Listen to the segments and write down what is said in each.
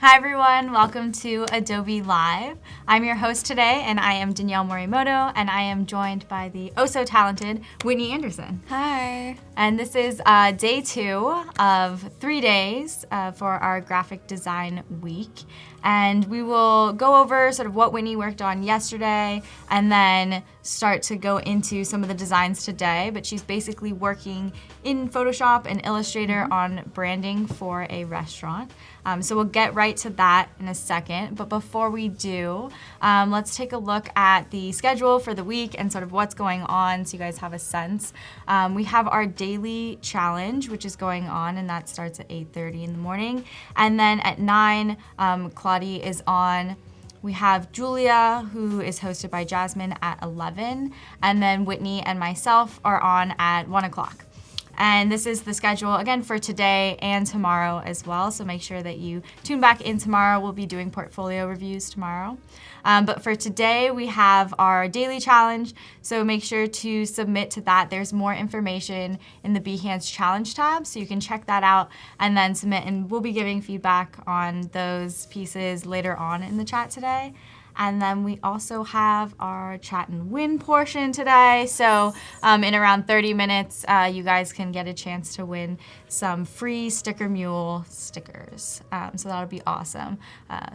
Hi everyone, welcome to Adobe Live. I'm your host today, and I am Danielle Morimoto, and I am joined by the oh-so-talented Whitney Anderson. Hi. And this is day 2 of 3 days for our graphic design week. And we will go over sort of what Whitney worked on yesterday and then start to go into some of the designs today. But she's basically working in Photoshop and Illustrator on branding for a restaurant. So we'll get right to that in a second. But before we do, let's take a look at the schedule for the week and sort of what's going on so you guys have a sense. We have our daily challenge, which is going on, and that starts at 8:30 in the morning. And then at 9, Claudia is on. We have Julia, who is hosted by Jasmine at 11. And then Whitney and myself are on at 1 o'clock. And this is the schedule, again, for today and tomorrow as well. So make sure that you tune back in tomorrow. We'll be doing portfolio reviews tomorrow. But for today, we have our daily challenge. So make sure to submit to that. There's more information in the Behance Challenge tab. So you can check that out and then submit. And we'll be giving feedback on those pieces later on in the chat today. And then we also have our chat and win portion today. So in around 30 minutes, you guys can get a chance to win some free Sticker Mule stickers. So that'll be awesome.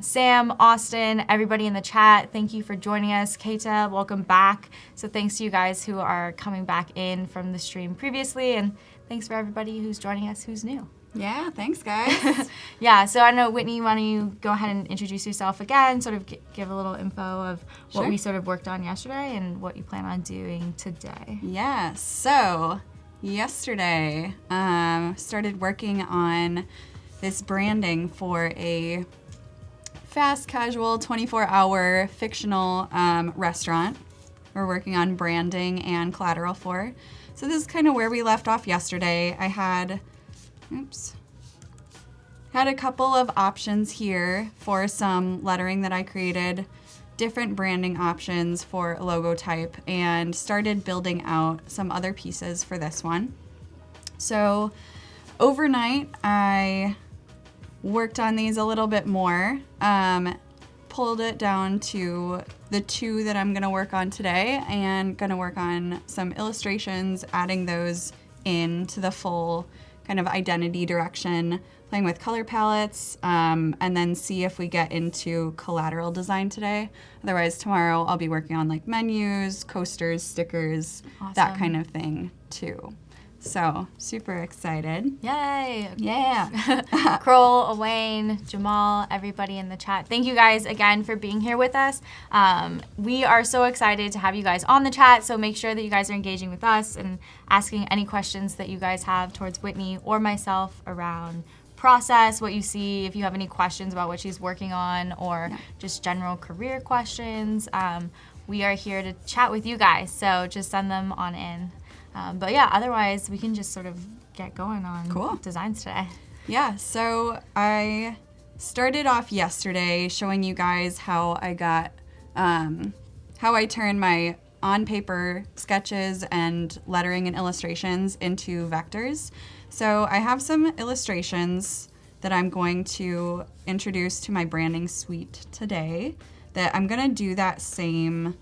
Sam, Austin, everybody in the chat, thank you for joining us. Keita, welcome back. So thanks to you guys who are coming back in from the stream previously. And thanks for everybody who's joining us who's new. Yeah, thanks, guys. Yeah, so I know, Whitney, why don't you go ahead and introduce yourself again, sort of give a little info of what we sort of worked on yesterday and what you plan on doing today. Yeah, so yesterday, started working on this branding for a fast casual 24-hour fictional restaurant we're working on branding and collateral for. So this is kind of where we left off yesterday. I had a couple of options here for some lettering that I created, different branding options for a logo type, and started building out some other pieces for this one. So overnight, I worked on these a little bit more, pulled it down to the 2 that I'm gonna work on today, and gonna work on some illustrations, adding those into the full kind of identity direction, playing with color palettes, and then see if we get into collateral design today. Otherwise, tomorrow I'll be working on like menus, coasters, stickers, that kind of thing too. So super excited. Yay. Yeah. Kroll, Elaine, Jamal, everybody in the chat. Thank you guys again for being here with us. We are so excited to have you guys on the chat, so make sure that you guys are engaging with us and asking any questions that you guys have towards Whitney or myself around process, what you see, if you have any questions about what she's working on, or just general career questions. We are here to chat with you guys, so just send them on in. But yeah, otherwise we can just sort of get going on designs today. Yeah, so I started off yesterday showing you guys how I got, how I turned my on-paper sketches and lettering and illustrations into vectors. So I have some illustrations that I'm going to introduce to my branding suite today that I'm gonna do that same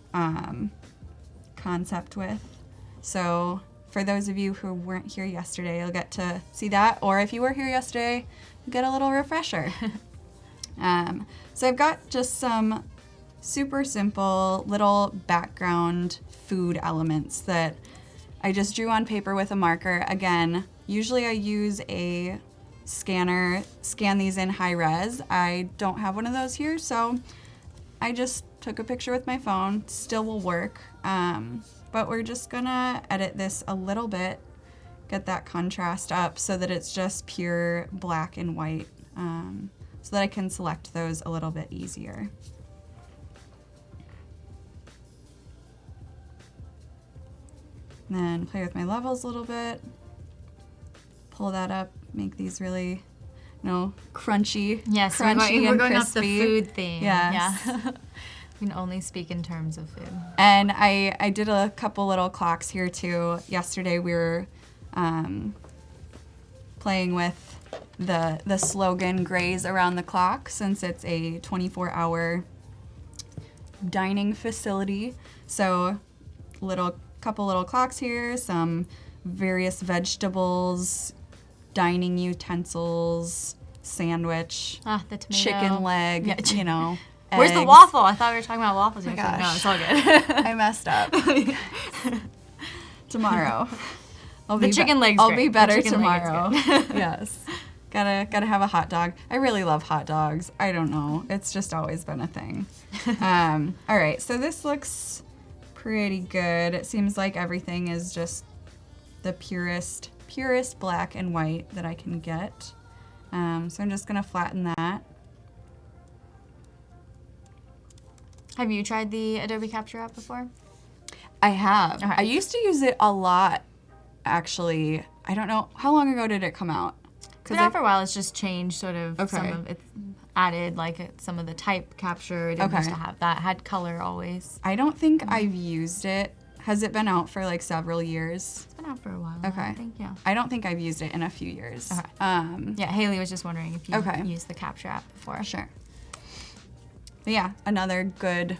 concept with. So for those of you who weren't here yesterday, you'll get to see that. Or if you were here yesterday, you'll get a little refresher. So I've got just some super simple little background food elements that I just drew on paper with a marker. Again, usually I use a scanner, scan these in high res. I don't have one of those here, so I just took a picture with my phone. Still will work. But we're just gonna edit this a little bit, get that contrast up so that it's just pure black and white, so that I can select those a little bit easier. And then play with my levels a little bit, pull that up, make these really, crunchy, yes, crunchy we're going crispy. off the food theme. Yes. Yeah. We can only speak in terms of food. And I did a couple little clocks here too. Yesterday we were playing with the slogan graze around the clock, since it's a 24-hour dining facility. So couple little clocks here, some various vegetables, dining utensils, sandwich, The tomato. chicken leg, Yeah. Where's the eggs. waffle? I thought we were talking about waffles. Oh my yesterday. No, gosh. it's all good. I messed up. Tomorrow. The chicken leg's I'll great. be The better chicken leg is tomorrow. good. Yes. Gotta have a hot dog. I really love hot dogs. I don't know. It's just always been a thing. All right, so this looks pretty good. It seems like everything is just the purest black and white that I can get. So I'm just gonna flatten that. Have you tried the Adobe Capture app before? I have. Okay. I used to use it a lot, actually. I don't know. How long ago did it come out? It's been out for a while. It's just changed sort of some Okay. of it's added like some of the type capture. It didn't used to have that. Had color always. I don't think I've used it. Has it been out for like several years? It's been out for a while. Okay. I think, yeah. I don't think I've used it in a few years. Okay. Yeah, Haley was just wondering if you Okay. used the capture app before. Sure. But yeah, another good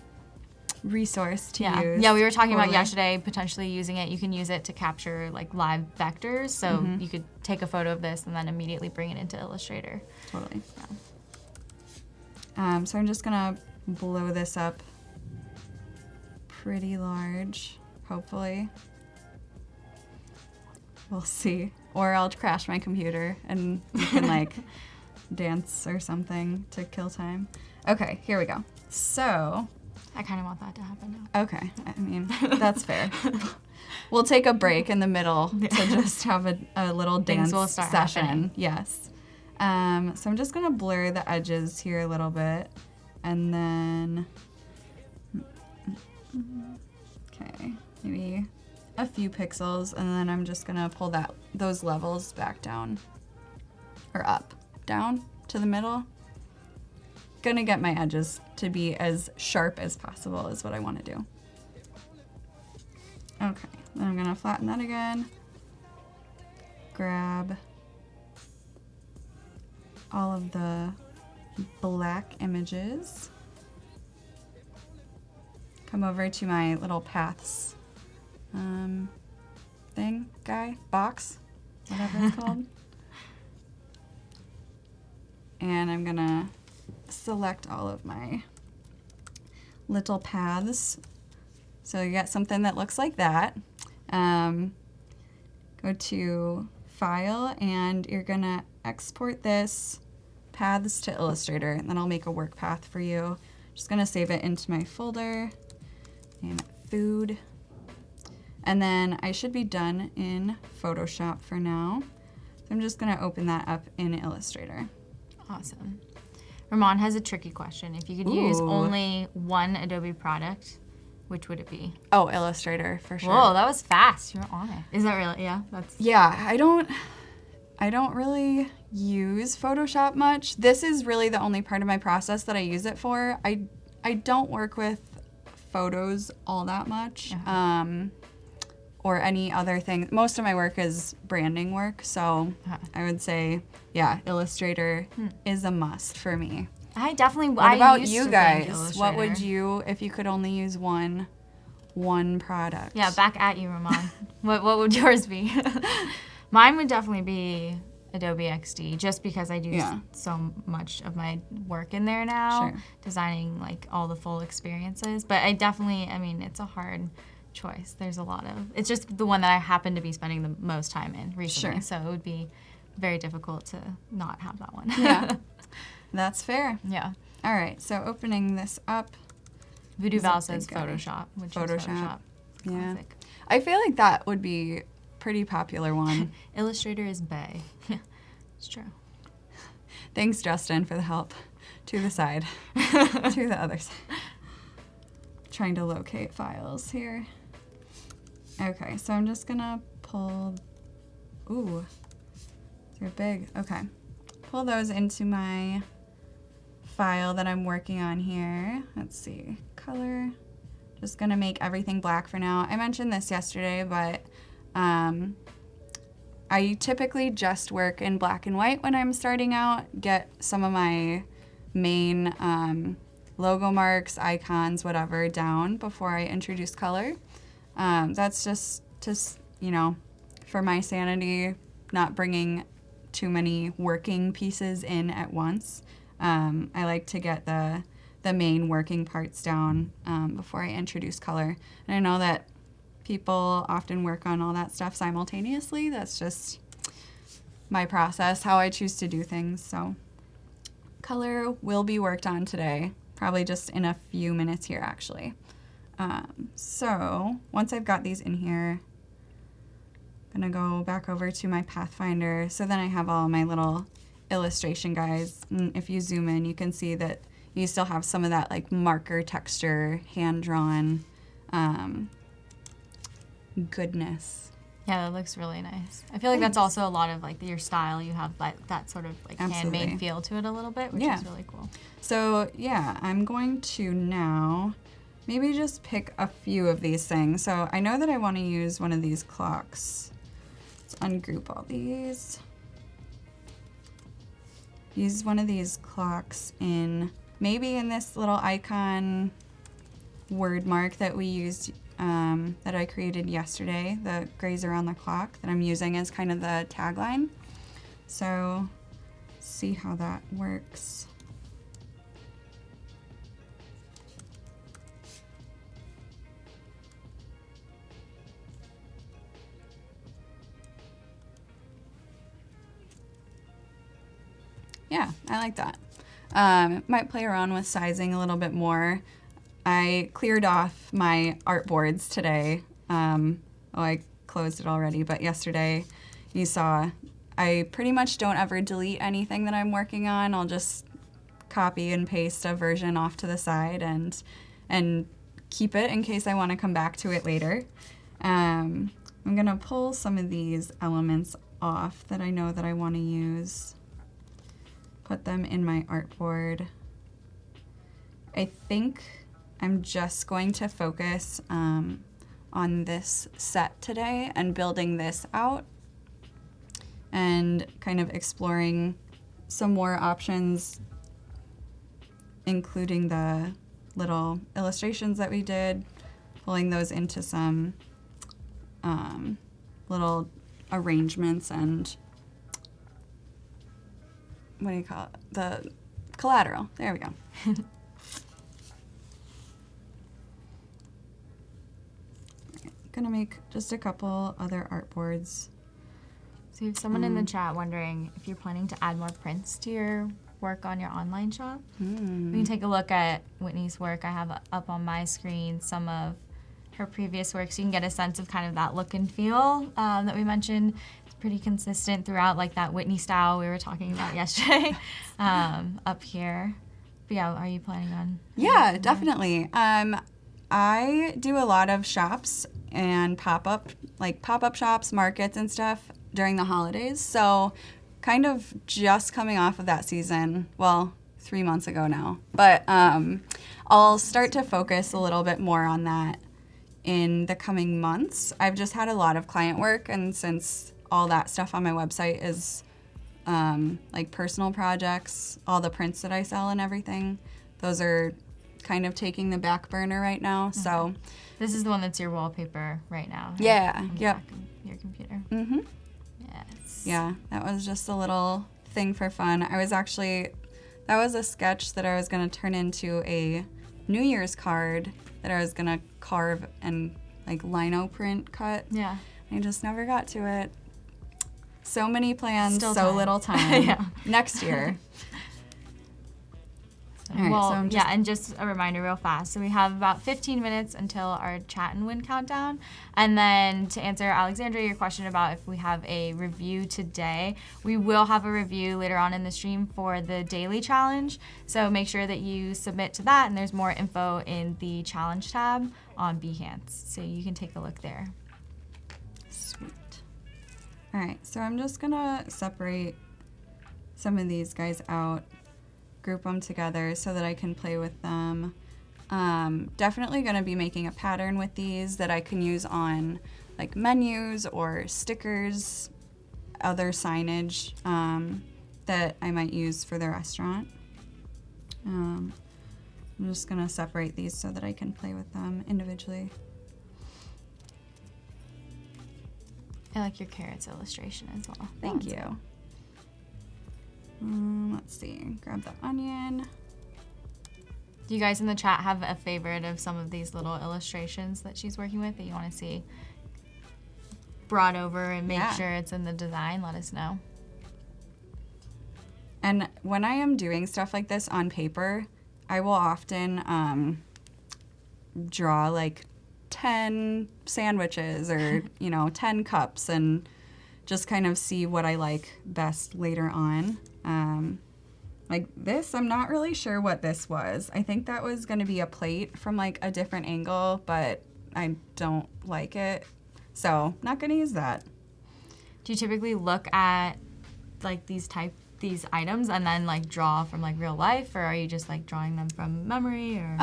resource to Yeah. use. Yeah, we were talking about Totally. yesterday potentially using it. You can use it to capture like live vectors. So you could take a photo of this and then immediately bring it into Illustrator. Totally. So I'm just gonna blow this up pretty large, hopefully. We'll see. Or I'll crash my computer and you can like dance or something to kill time. Okay, here we go. So, I kind of want that to happen now. okay, I mean, that's fair. We'll take a break in the middle to just have a little Things dance will start session. happening. Yes. So I'm just gonna blur the edges here a little bit, and then, okay, maybe a few pixels, and then I'm just gonna pull those levels back down, or up, down to the middle. Gonna get my edges to be as sharp as possible is what I want to do. Okay, then I'm gonna flatten that again. Grab all of the black images. Come over to my little paths box, whatever it's called. And I'm gonna select all of my little paths. So you get something that looks like that. Go to File, and you're gonna export this paths to Illustrator, and then I'll make a work path for you. Just gonna save it into my folder, name it food. And then I should be done in Photoshop for now. So I'm just gonna open that up in Illustrator. Awesome. Ramon has a tricky question. If you could use Ooh. only one Adobe product, which would it be? Oh, Illustrator for sure. Whoa, that was fast. You're on it. Is that really? Yeah, that's. Yeah, I don't really use Photoshop much. This is really the only part of my process that I use it for. I don't work with photos all that much, or any other thing. Most of my work is branding work, so I would say, yeah, Illustrator is a must for me. I definitely. What about used you to think guys? What would Illustrator. you, if you could only use one product? Yeah, back at you, Ramon. What would yours be? Mine would definitely be Adobe XD, just because I do Yeah. so much of my work in there now, Sure. designing like all the full experiences. But I mean, it's a hard choice. There's a lot of. It's just the one that I happen to be spending the most time in recently. Sure. So it would be very difficult to not have that one. Yeah. That's fair. Yeah. All right, so opening this up. Voodoo Is a Val big says guy. Photoshop, which is Photoshop. Photoshop. Yeah. Classic. I feel like that would be a pretty popular one. Illustrator is Bay. It's true. Thanks, Justin, for the help. To the side. To the other side. Trying to locate files here. Okay, so I'm just gonna pull. Ooh, they're big. Okay. Pull those into my file that I'm working on here. Let's see. Color. Just gonna make everything black for now. I mentioned this yesterday, but I typically just work in black and white when I'm starting out, get some of my main logo marks, icons, whatever, down before I introduce color. That's just for my sanity, not bringing too many working pieces in at once. I like to get the main working parts down before I introduce color. And I know that people often work on all that stuff simultaneously. That's just my process, how I choose to do things. So color will be worked on today, probably just in a few minutes here actually. So once I've got these in here, I'm gonna go back over to my Pathfinder. So then I have all my little illustration guys. And if you zoom in, you can see that you still have some of that like marker texture, hand-drawn goodness. Yeah, that looks really nice. I feel like that's also a lot of like your style. You have that sort of like handmade feel to it a little bit, which is really cool. So yeah, I'm going to now maybe just pick a few of these things. So I know that I want to use one of these clocks. Let's ungroup all these. Use one of these clocks maybe in this little icon word mark that we used, that I created yesterday, the graze around the clock that I'm using as kind of the tagline. So see how that works. Yeah, I like that. Might play around with sizing a little bit more. I cleared off my artboards today. I closed it already, but yesterday you saw I pretty much don't ever delete anything that I'm working on. I'll just copy and paste a version off to the side and keep it in case I want to come back to it later. I'm gonna pull some of these elements off that I know that I want to use. Put them in my artboard. I think I'm just going to focus on this set today and building this out and kind of exploring some more options, including the little illustrations that we did, pulling those into some little arrangements and what do you call it? The collateral. There we go. Gonna make just a couple other artboards. So you have someone in the chat wondering if you're planning to add more prints to your work on your online shop. We can take a look at Whitney's work. I have up on my screen some of her previous work, so you can get a sense of kind of that look and feel that we mentioned. It's pretty consistent throughout, like that Whitney style we were talking about yesterday up here. But yeah, are you planning on? Yeah, definitely. I do a lot of shops and pop-up shops, markets and stuff during the holidays. So kind of just coming off of that season, well, 3 months ago now. But I'll start to focus a little bit more on that in the coming months. I've just had a lot of client work, and since all that stuff on my website is like personal projects, all the prints that I sell and everything, those are kind of taking the back burner right now. Okay. So this is the one that's your wallpaper right now. Right? Yeah. Yep. Your computer. Mm-hmm. Yes. Yeah, that was just a little thing for fun. That was a sketch that I was going to turn into a New Year's card that I was going to carve and like lino print cut. Yeah. I just never got to it. So many plans, little time. Yeah. Next year. All right, so and just a reminder real fast. So we have about 15 minutes until our chat and win countdown. And then to answer Alexandra, your question about if we have a review today, we will have a review later on in the stream for the daily challenge. So make sure that you submit to that, and there's more info in the challenge tab on Behance. So you can take a look there. Sweet. All right, so I'm just gonna separate some of these guys out, group them together so that I can play with them. Definitely going to be making a pattern with these that I can use on like menus or stickers other signage that I might use for the restaurant. I'm just gonna separate these so that I can play with them individually. I like your carrots illustration as well. Thank you. Let's see, grab the onion. Do you guys in the chat have a favorite of some of these little illustrations that she's working with that you want to see brought over and make sure it's in the design? Let us know. And when I am doing stuff like this on paper, I will often draw like 10 sandwiches or, 10 cups and just kind of see what I like best later on. Like this, I'm not really sure what this was. I think that was going to be a plate from like a different angle, but I don't like it. So not going to use that. Do you typically look at like these items and then like draw from like real life, or are you just like drawing them from memory or?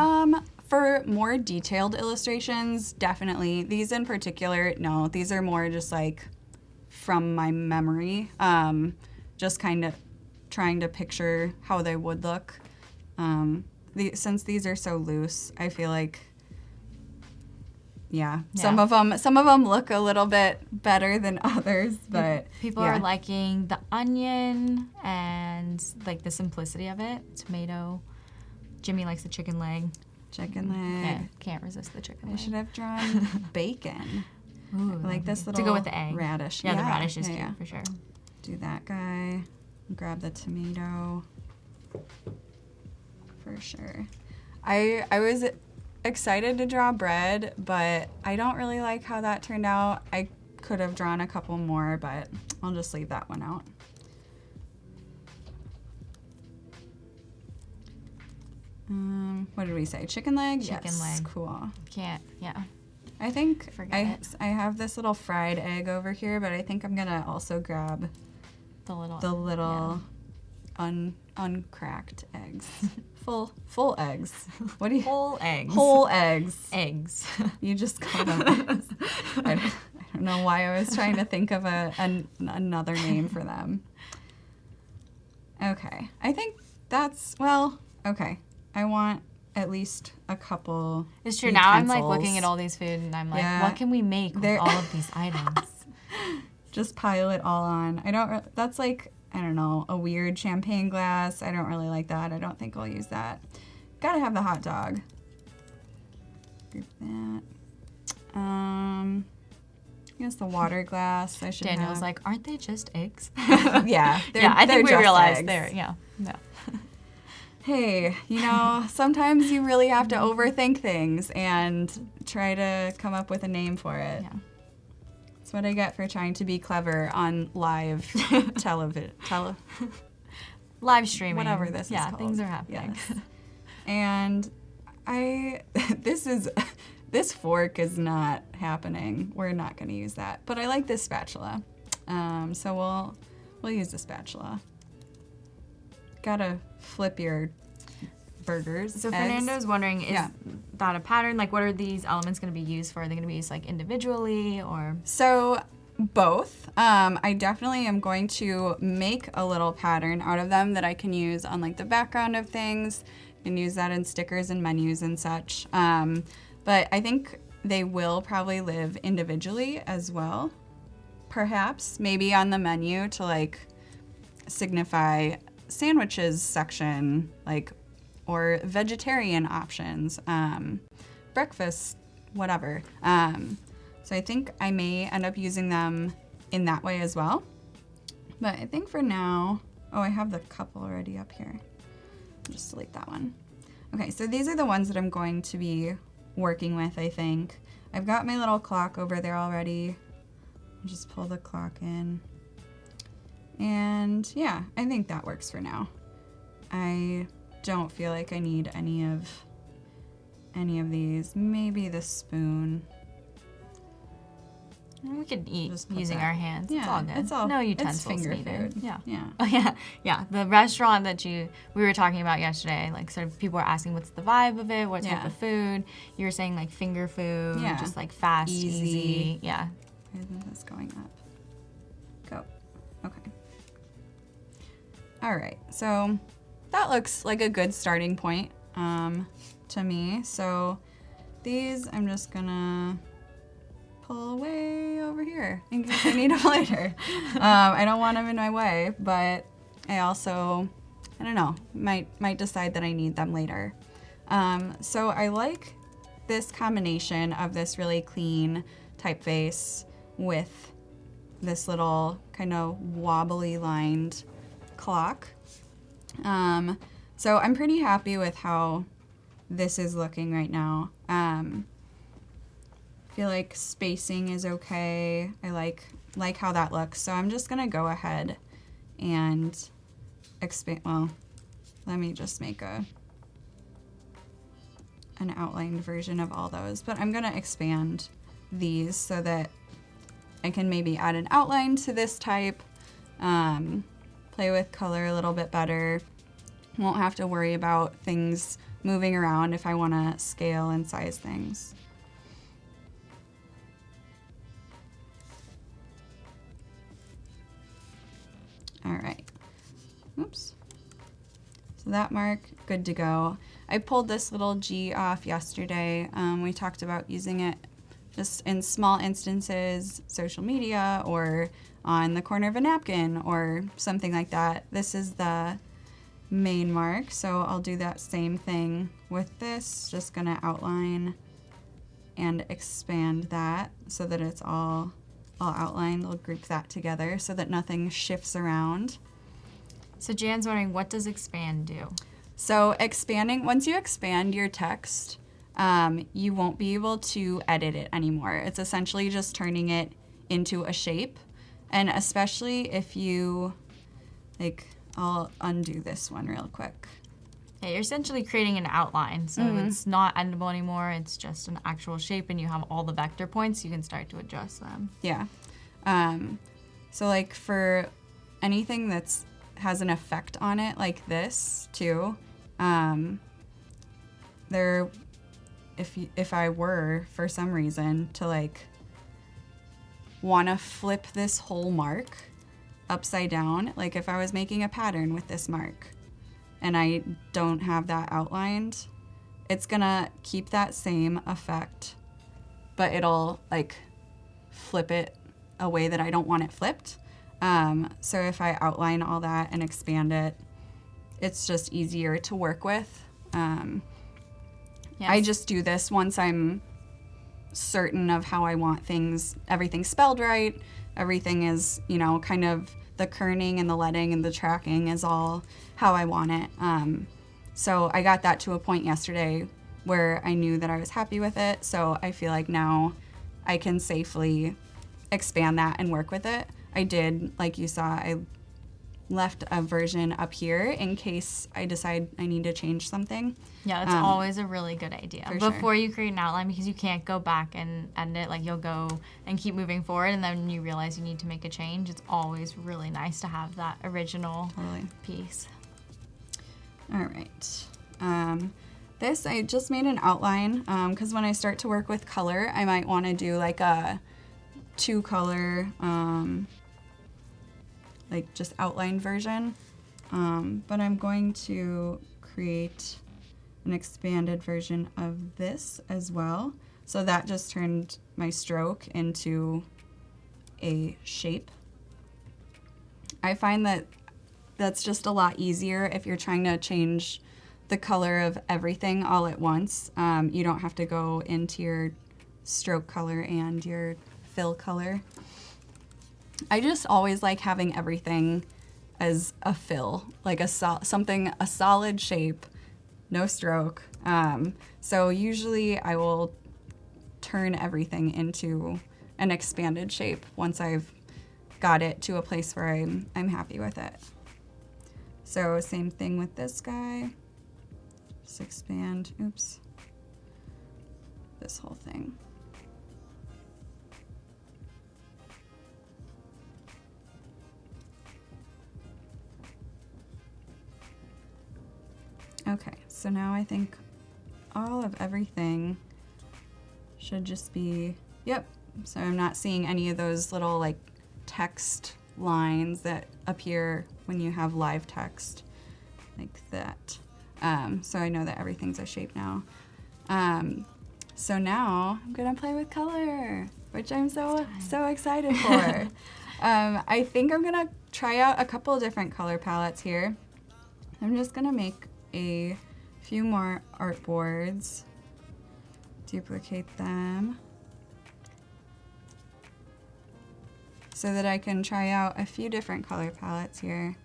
For more detailed illustrations, definitely. These in particular, no, these are more just like from my memory. Just kind of trying to picture how they would look. Since these are so loose, I feel like, some of them look a little bit better than others, but people are liking the onion and like the simplicity of it. Tomato. Jimmy likes the chicken leg. Yeah, can't resist the chicken leg. I should have drawn bacon. Ooh, like this little to go with the egg. Radish. Yeah, the radish is cute for sure. Do that guy. Grab the tomato. For sure. I was excited to draw bread, but I don't really like how that turned out. I could have drawn a couple more, but I'll just leave that one out. What did we say? Chicken leg? Chicken leg. Cool. I think I have this little fried egg over here, but I think I'm gonna also grab the little uncracked eggs. Full eggs. What do you? Whole eggs. Whole eggs. Eggs. You just call them eggs. I don't know why I was trying to think of another name for them. Okay. I think that's, okay. I want at least a couple It's true. utensils. Now I'm like looking at all these food and I'm like, what can we make with all of these items? Just pile it all on. That's like, I don't know, a weird champagne glass. I don't really like that. I don't think I'll use that. Gotta have the hot dog. Group that. I guess the water glass I should Daniel's have. like, aren't they just eggs? Yeah. I think we realized eggs. No. Hey, sometimes you really have to overthink things and try to come up with a name for it. Yeah. That's what I get for trying to be clever on live television. Live streaming. Whatever this is called. Yeah, things are happening. Yes. And this fork is not happening. We're not going to use that. But I like this spatula. So we'll use the spatula. Gotta flip your burgers. So Fernando's wondering, is that a pattern? Like, what are these elements going to be used for? Are they going to be used like individually or? So both. I definitely am going to make a little pattern out of them that I can use on like the background of things. I can use that in stickers and menus and such. But I think they will probably live individually as well. Perhaps maybe on the menu to like signify sandwiches section, like, or vegetarian options, breakfast, whatever. So I think I may end up using them in that way as well. But I think for now, I have the cup already up here. I'll just delete that one. Okay, so these are the ones that I'm going to be working with, I think. I've got my little clock over there already. I'll just pull the clock in. And yeah, I think that works for now. I don't feel like I need any of these. Maybe the spoon. We could eat using our hands. Yeah, it's all good. No utensils finger needed. food. Yeah. Oh yeah. The restaurant that we were talking about yesterday, like sort of people were asking what's the vibe of it, what type of food. You were saying like finger food, just like fast, easy. Yeah. Isn't this going up? Go. Okay. All right, so that looks like a good starting point to me. So these I'm just gonna pull way over here in case I need them later. I don't want them in my way, but I also, I don't know, might decide that I need them later. So I like this combination of this really clean typeface with this little kind of wobbly lined clock. So I'm pretty happy with how this is looking right now. Feel like spacing is okay. I like how that looks. So I'm just gonna go ahead and expand. Well, let me just make an outlined version of all those. But I'm gonna expand these so that I can maybe add an outline to this type, play with color a little bit better. Won't have to worry about things moving around if I want to scale and size things. All right. Oops. So that mark, good to go. I pulled this little G off yesterday. We talked about using it just in small instances, social media or on the corner of a napkin or something like that. This is the main mark, so I'll do that same thing with this. Just gonna outline and expand that so that it's all outlined. We'll group that together so that nothing shifts around. So Jan's wondering, what does expand do? So expanding, once you expand your text, you won't be able to edit it anymore. It's essentially just turning it into a shape. And especially if you, like, I'll undo this one real quick. Yeah, you're essentially creating an outline. So it's not editable anymore. It's just an actual shape, and you have all the vector points. You can start to adjust them. Yeah. So like for anything that's has an effect on it, like this too, if I were for some reason to like want to flip this whole mark upside down, like if I was making a pattern with this mark and I don't have that outlined, it's gonna keep that same effect, but it'll like flip it a way that I don't want it flipped. So if I outline all that and expand it, it's just easier to work with. Yes. I just do this once I'm certain of how I want everything spelled right. Everything is, kind of the kerning and the leading and the tracking is all how I want it. So I got that to a point yesterday where I knew that I was happy with it. So I feel like now I can safely expand that and work with it. I did, like you saw, I left a version up here in case I decide I need to change something. Yeah, that's always a really good idea. Before you create an outline, because you can't go back and edit it, like you'll go and keep moving forward, and then you realize you need to make a change. It's always really nice to have that original piece. All right. This, I just made an outline because when I start to work with color, I might want to do like a 2-color, like just outline version. But I'm going to create an expanded version of this as well. So that just turned my stroke into a shape. I find that that's just a lot easier if you're trying to change the color of everything all at once. You don't have to go into your stroke color and your fill color. I just always like having everything as a fill, like a solid shape, no stroke. So usually I will turn everything into an expanded shape once I've got it to a place where I'm happy with it. So same thing with this guy. Just expand, this whole thing. Okay, so now I think all of everything should just be, yep. So I'm not seeing any of those little like text lines that appear when you have live text like that. So I know that everything's a shape now. So now I'm gonna play with color, which I'm so excited for. I think I'm gonna try out a couple different color palettes here. I'm just gonna make a few more artboards, duplicate them, so that I can try out a few different color palettes here.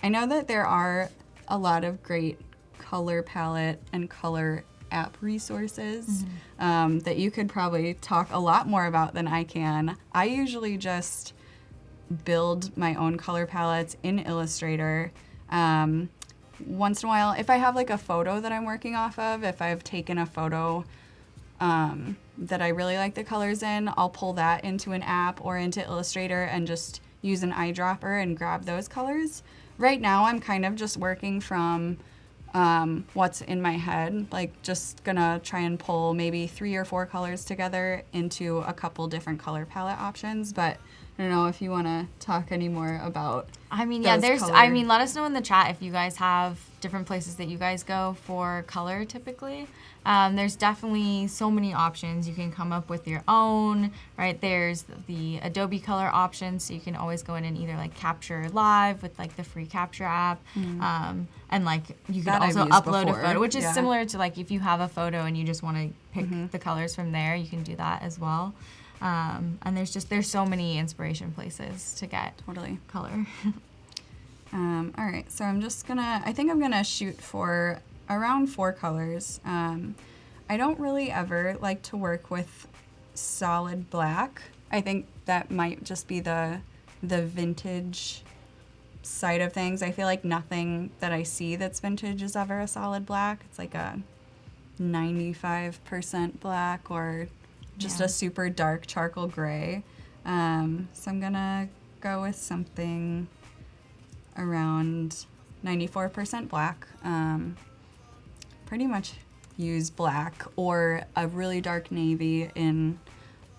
I know that there are a lot of great color palette and color app resources that you could probably talk a lot more about than I can. I usually just build my own color palettes in Illustrator. Once in a while, if I have like a photo that I'm working off of, if I've taken a photo that I really like the colors in, I'll pull that into an app or into Illustrator and just use an eyedropper and grab those colors. Right now, I'm kind of just working from what's in my head, like just gonna try and pull maybe 3 or 4 colors together into a couple different color palette options, but I don't know if you want to talk any more about. I mean, yeah, let us know in the chat if you guys have different places that you guys go for color typically. There's definitely so many options. You can come up with your own, right? There's the Adobe Color option, so you can always go in and either like capture live with like the free capture app, and like you can also upload a photo, which is similar to like if you have a photo and you just want to pick the colors from there, you can do that as well. And there's so many inspiration places to get color. All right, so I think I'm gonna shoot for around 4 colors. I don't really ever like to work with solid black. I think that might just be the vintage side of things. I feel like nothing that I see that's vintage is ever a solid black. It's like a 95% black or just a super dark charcoal gray. So I'm gonna go with something around 94% black. Pretty much use black or a really dark navy in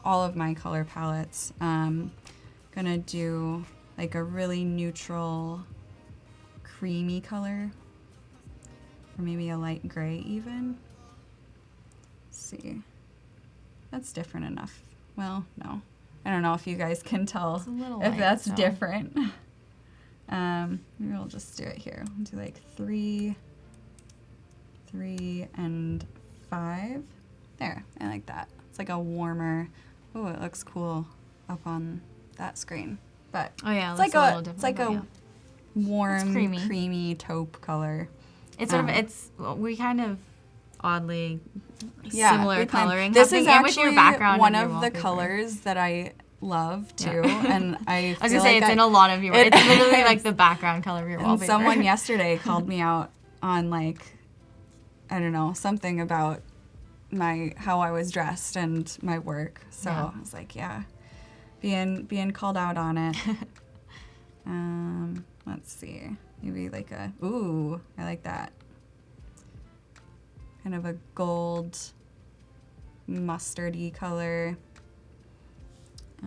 all of my color palettes. Gonna do like a really neutral creamy color, or maybe a light gray even. Let's see. That's different enough. Well, no. I don't know if you guys can tell if that's different. Maybe we'll just do it here. We'll do like 3, and 5. There, I like that. It's like a warmer, oh, it looks cool up on that screen. But it's like a warm, creamy taupe color. It's we kind of oddly similar coloring. This is actually one of the colors that I love too, and I was gonna say it's in a lot of your. It's literally like the background color of your wallpaper. And someone yesterday called me out on like, I don't know, something about how I was dressed and my work. So I was like, being called out on it. Let's see, maybe like I like that. Kind of a gold, mustardy color.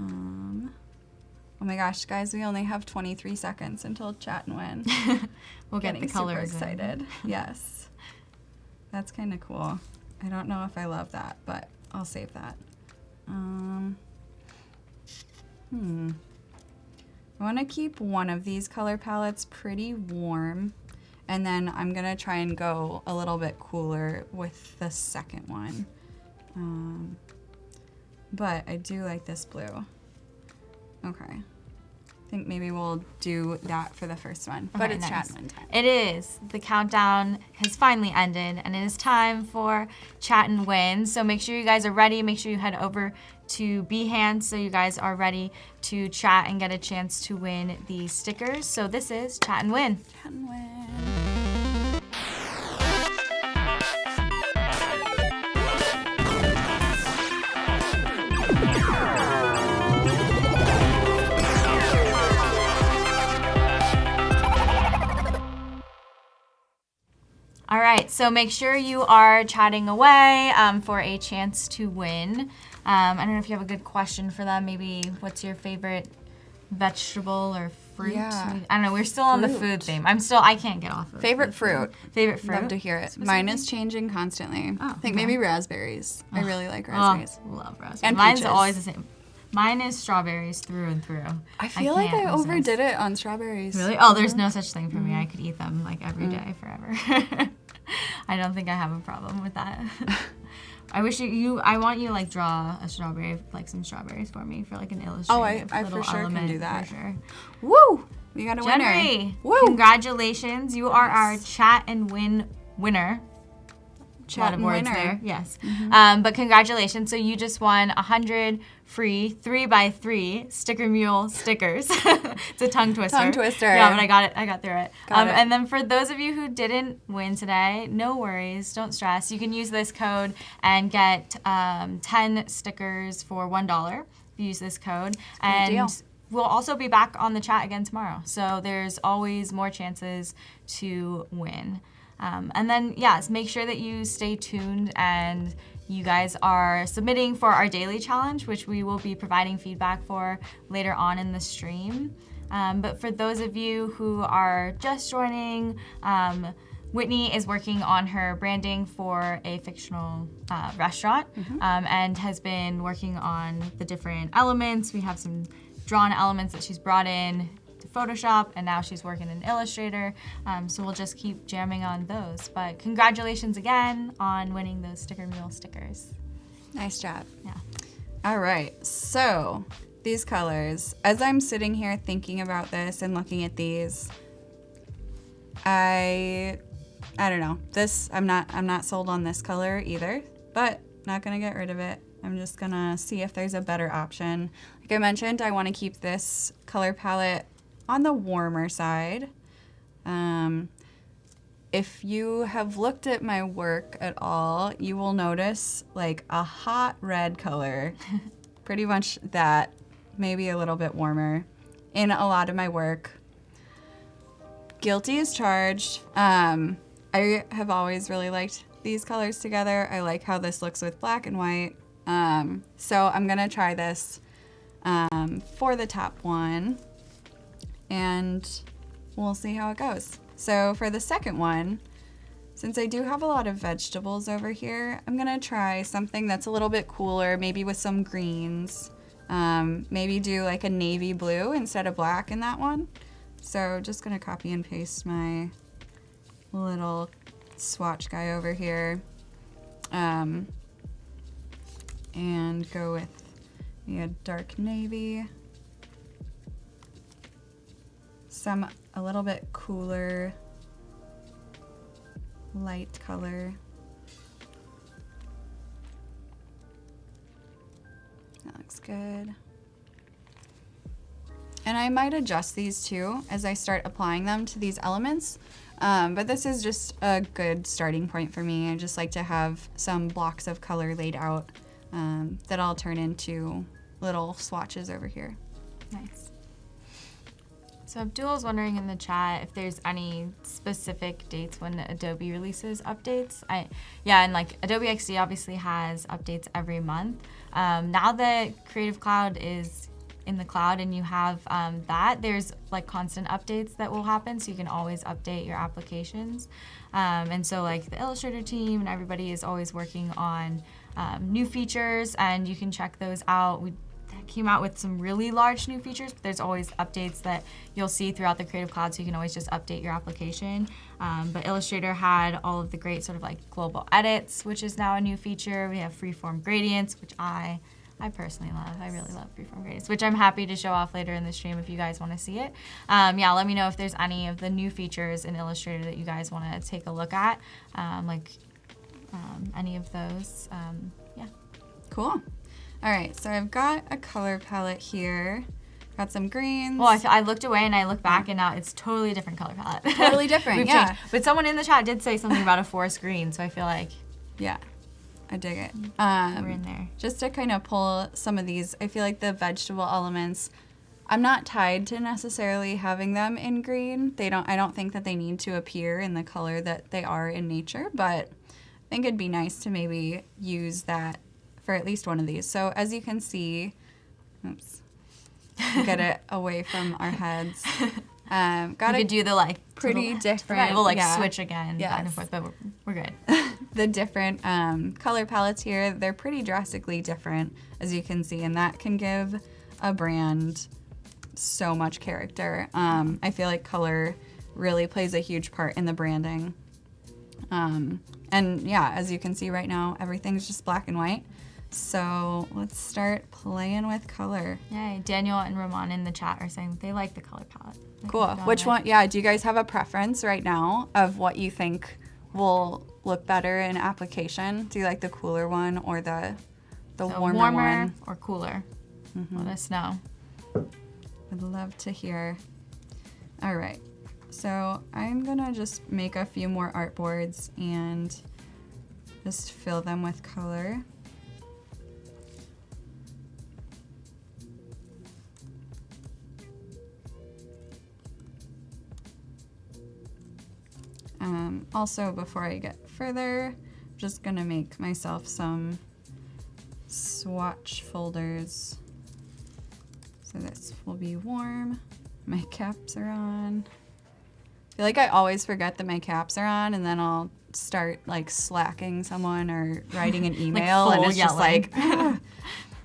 Oh my gosh, guys, we only have 23 seconds until chat and win. We'll get the colors. Super excited. Yes, that's kind of cool. I don't know if I love that, but I'll save that. I want to keep one of these color palettes pretty warm, and then I'm gonna try and go a little bit cooler with the second one. But I do like this blue. Okay. I think maybe we'll do that for the first one. But it's chat and win time. It is. The countdown has finally ended, and it is time for chat and win. So make sure you guys are ready. Make sure you head over to Behance so you guys are ready to chat and get a chance to win these stickers. So this is chat and win. Chat and win. All right, so make sure you are chatting away for a chance to win. I don't know if you have a good question for them. Maybe what's your favorite vegetable or fruit. Yeah. I don't know. We're still on the food theme. I can't get off of Favorite the food. fruit. Favorite fruit. Love to hear it. Mine is changing constantly. Oh, I think okay. maybe raspberries. I really like raspberries. Oh, love raspberries. And Mine's peaches. always the same. Mine is strawberries through and through. I feel like can't I resist. overdid it on strawberries. Really? Oh, there's no such thing for me. I could eat them like every day forever. I don't think I have a problem with that. I wish I want you like draw a strawberry, like some strawberries for me for like an illustrative I little for sure element. can do that. For sure. Woo! We got a winner. Jenry, Woo! congratulations. You are our chat and win winner. A lot of words winner. there, yes. But congratulations. So you just won 100 free 3x3 Sticker Mule stickers. It's a tongue twister. Tongue twister. Yeah, but I got it. I got through it. Got it. And then for those of you who didn't win today, no worries. Don't stress. You can use this code and get 10 stickers for $1 if you use this code. And deal. we'll also be back on the chat again tomorrow. So there's always more chances to win. And then, yes, make sure that you stay tuned and you guys are submitting for our daily challenge, which we will be providing feedback for later on in the stream. But for those of you who are just joining, Whitney is working on her branding for a fictional restaurant and has been working on the different elements. We have some drawn elements that she's brought in to Photoshop, and now she's working in Illustrator. So we'll just keep jamming on those. But congratulations again on winning those Sticker Mule stickers. Nice job. Yeah. All right, so these colors, as I'm sitting here thinking about this and looking at these, I don't know. I'm not sold on this color either, but not gonna get rid of it. I'm just gonna see if there's a better option. Like I mentioned, I wanna keep this color palette on the warmer side. If you have looked at my work at all, you will notice like a hot red color, pretty much that, maybe a little bit warmer in a lot of my work. Guilty as charged. I have always really liked these colors together. I like how this looks with black and white. So I'm gonna try this for the top one, and we'll see how it goes. So for the second one, since I do have a lot of vegetables over here, I'm gonna try something that's a little bit cooler, maybe with some greens. Maybe do like a navy blue instead of black in that one. So just gonna copy and paste my little swatch guy over here. And go with a dark navy. A little bit cooler light color. That looks good. And I might adjust these too as I start applying them to these elements. But this is just a good starting point for me. I just like to have some blocks of color laid out that I'll turn into little swatches over here. Nice. So Abdul's wondering in the chat if there's any specific dates when Adobe releases updates. And like Adobe XD obviously has updates every month. Now that Creative Cloud is in the cloud and you have that, there's like constant updates that will happen, so you can always update your applications. And so like the Illustrator team and everybody is always working on new features, and you can check those out. We came out with some really large new features, but there's always updates that you'll see throughout the Creative Cloud, so you can always just update your application. But Illustrator had all of the great sort of like global edits, which is now a new feature. We have freeform gradients, which I personally love. I really love freeform gradients, which I'm happy to show off later in the stream if you guys want to see it. Yeah, let me know if there's any of the new features in Illustrator that you guys want to take a look at, any of those. Yeah. Cool. All right, so I've got a color palette here. Got some greens. Well, I looked away and I looked back, and now it's totally different color palette. Totally different, We've yeah. changed. But someone in the chat did say something about a forest green, so I feel like Yeah, I dig it. we're in there. Just to kind of pull some of these, I feel like the vegetable elements, I'm not tied to necessarily having them in green. I don't think that they need to appear in the color that they are in nature, but I think it'd be nice to maybe use that for at least one of these. So as you can see, oops. get it away from our heads. We Got could do the like pretty to the left, to the right. different. We'll like yeah. switch again back and Yes. forth, but we're good. The different color palettes here, they're pretty drastically different, as you can see, and that can give a brand so much character. I feel like color really plays a huge part in the branding. And yeah, as you can see right now, everything's just black and white. So let's start playing with color. Yay, Daniel and Ramon in the chat are saying they like the color palette. Cool. Which one? Yeah, do you guys have a preference right now of what you think will look better in application? Do you like the cooler one or the warmer one? Or cooler? Let us know. I'd love to hear. All right. So I'm gonna just make a few more artboards and just fill them with color. Also, before I get further, I'm just gonna make myself some swatch folders. So this will be warm. My caps are on. I feel like I always forget that my caps are on, and then I'll start like slacking someone or writing an email, and it's yelling. just like,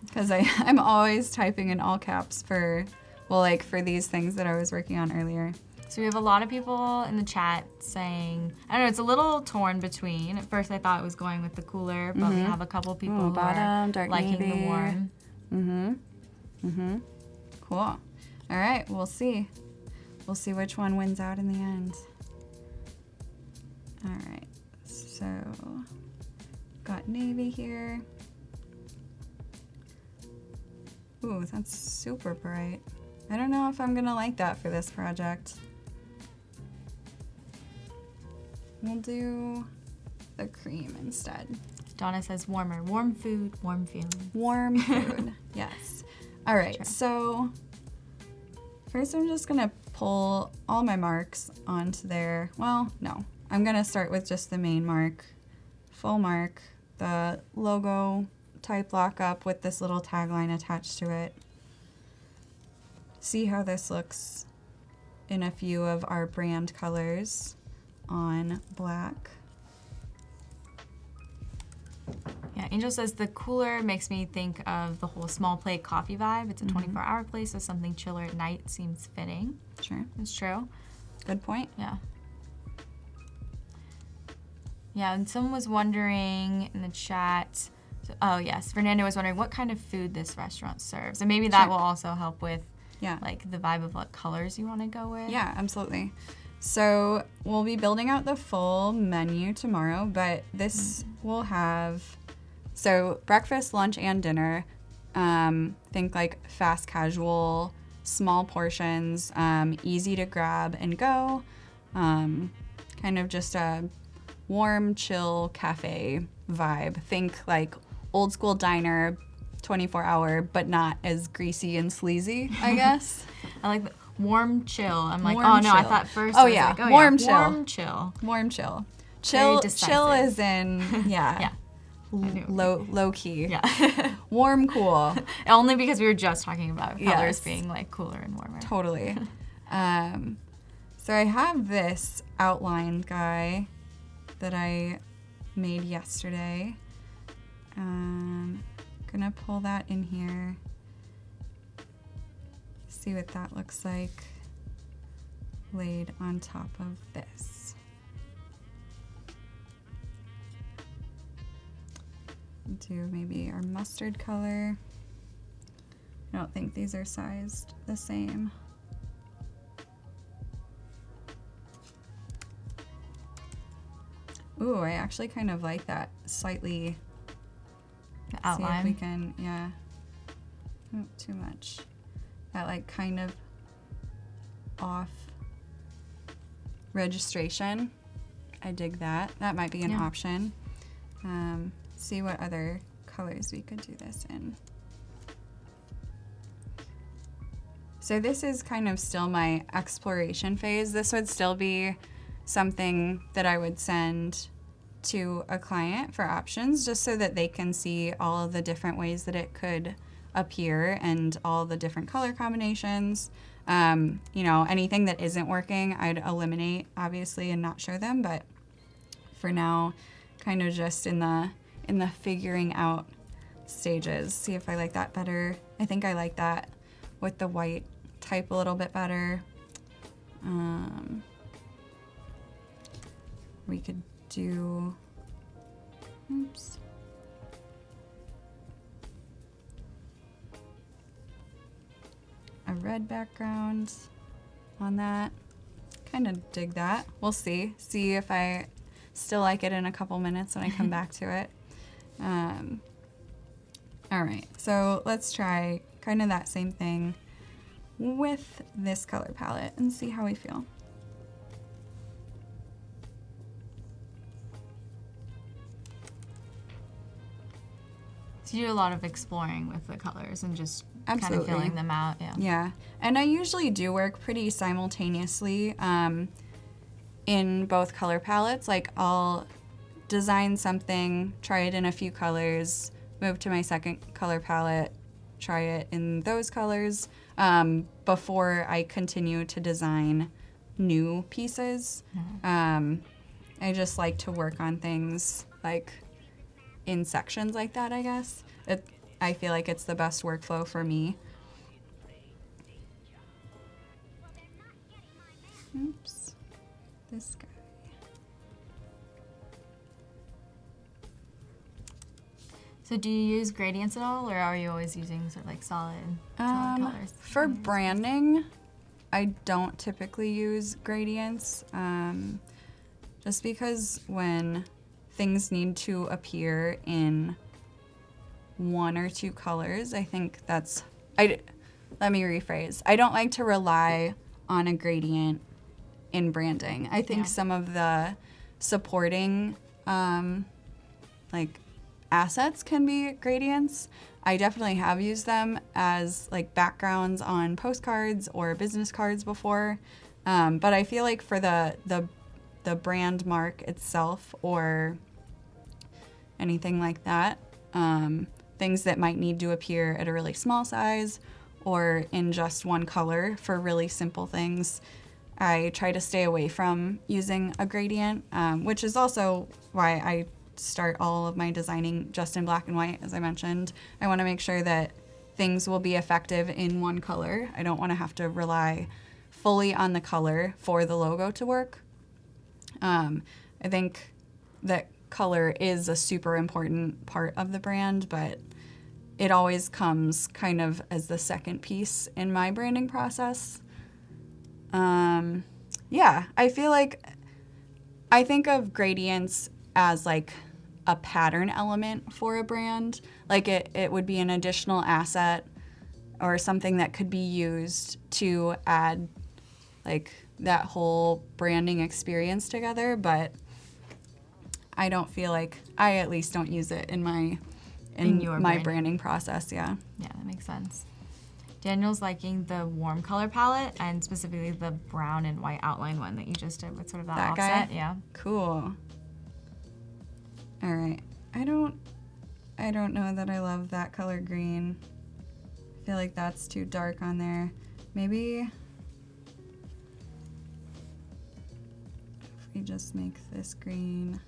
because I'm always typing in all caps for, well, like for these things that I was working on earlier. So we have a lot of people in the chat saying, I don't know, it's a little torn between. At first I thought it was going with the cooler, but we have a couple people who are dark liking navy. the warm. Cool. All right, we'll see. We'll see which one wins out in the end. All right, so got navy here. Ooh, that's super bright. I don't know if I'm gonna like that for this project. We'll do the cream instead. Donna says warmer. Warm food, warm feeling. Warm food, yes. All right, Sure. so first I'm just gonna pull all my marks onto there. Well, no, I'm gonna start with just the main mark, full mark, the logo type lockup with this little tagline attached to it. See how this looks in a few of our brand colors on black. Yeah, Angel says the cooler makes me think of the whole small plate coffee vibe. It's a 24-hour place, so something chiller at night seems fitting. Sure, It's true. good point. Yeah. Yeah, and someone was wondering in the chat, oh yes, Fernando was wondering what kind of food this restaurant serves. And maybe that Sure. will also help with Yeah. like the vibe of what colors you want to go with. Yeah, absolutely. So we'll be building out the full menu tomorrow, but this will have, so breakfast, lunch, and dinner. Think like fast casual, small portions, easy to grab and go. Kind of just a warm, chill cafe vibe. Think like old school diner, 24-hour, but not as greasy and sleazy, I guess. I like the warm chill. I'm like, Warm oh no, I chill. thought first Oh, I was yeah, like, oh warm yeah, chill. warm chill. Warm chill. Very Chill decisive. is in, yeah. Yeah. knew. Low key. Yeah. Warm, cool. Only because we were just talking about colors Yes. being like cooler and warmer. Totally. So I have this outline guy that I made yesterday. Gonna pull that in here. See what that looks like laid on top of this. Do maybe our mustard color. I don't think these are sized the same. Ooh, I actually kind of like that slightly. The See if we outline. can, yeah. Oh, too much. That like kind of off registration. I dig that. That might be an Yeah. option. See what other colors we could do this in. So this is kind of still my exploration phase. This would still be something that I would send to a client for options, just so that they can see all of the different ways that it could appear and all the different color combinations. You know, anything that isn't working, I'd eliminate, obviously, and not show them. But for now, kind of just in the figuring out stages. See if I like that better. I think I like that with the white type a little bit better. We could do, oops. A red background on that. Kind of dig that. We'll see. See if I still like it in a couple minutes when I come back to it. All right, so let's try kind of that same thing with this color palette and see how we feel. So you do a lot of exploring with the colors and just Absolutely. kind of filling them out. Yeah. Yeah, and I usually do work pretty simultaneously in both color palettes. Like I'll design something, try it in a few colors, move to my second color palette, try it in those colors before I continue to design new pieces. I just like to work on things like in sections like that, I guess. I feel like it's the best workflow for me. Oops, this guy. So do you use gradients at all, or are you always using sort of like solid colors? For branding, I don't typically use gradients, just because when things need to appear in one or two colors, I think that's, let me rephrase. I don't like to rely on a gradient in branding. I think some of the supporting like assets can be gradients. I definitely have used them as like backgrounds on postcards or business cards before, but I feel like for the brand mark itself or anything like that, things that might need to appear at a really small size or in just one color for really simple things, I try to stay away from using a gradient, which is also why I start all of my designing just in black and white, as I mentioned. I want to make sure that things will be effective in one color. I don't want to have to rely fully on the color for the logo to work. I think that color is a super important part of the brand, but it always comes kind of as the second piece in my branding process. Yeah, I feel like I think of gradients as like a pattern element for a brand. Like it would be an additional asset or something that could be used to add like that whole branding experience together, but I don't feel like, I at least don't use it in my branding process. Yeah, that makes sense. Daniel's liking the warm color palette and specifically the brown and white outline one that you just did with sort of that offset. Guy? Yeah. Cool. All right. I don't know that I love that color green. I feel like that's too dark on there. Maybe if we just make this green.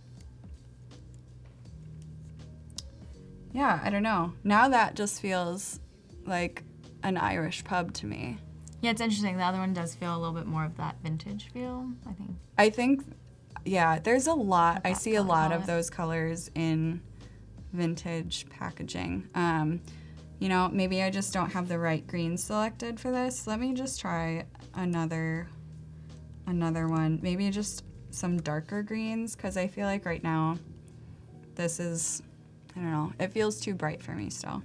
Yeah, I don't know. Now that just feels like an Irish pub to me. Yeah, it's interesting. The other one does feel a little bit more of that vintage feel, I think. I think, yeah, there's a lot. I see a lot palette. of those colors in vintage packaging. You know, maybe I just don't have the right greens selected for this. Let me just try another one. Maybe just some darker greens, because I feel like right now this is, I don't know, it feels too bright for me still.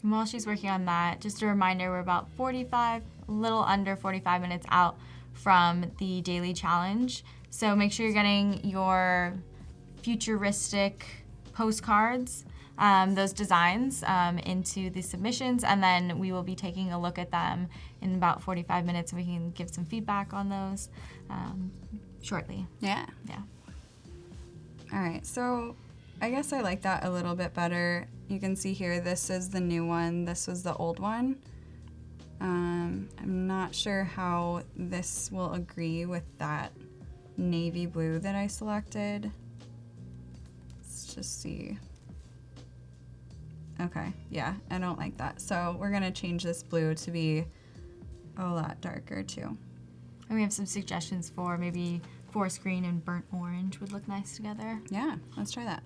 And while she's working on that, just a reminder, we're about a little under 45 minutes out from the daily challenge. So make sure you're getting your futuristic postcards those designs into the submissions, and then we will be taking a look at them in about 45 minutes, and we can give some feedback on those shortly. Yeah. Yeah. All right, so I guess I like that a little bit better. You can see here, this is the new one. This was the old one. I'm not sure how this will agree with that navy blue that I selected. Let's just see. Okay, yeah, I don't like that. So we're gonna change this blue to be a lot darker too. And we have some suggestions for maybe forest green and burnt orange would look nice together. Yeah, let's try that.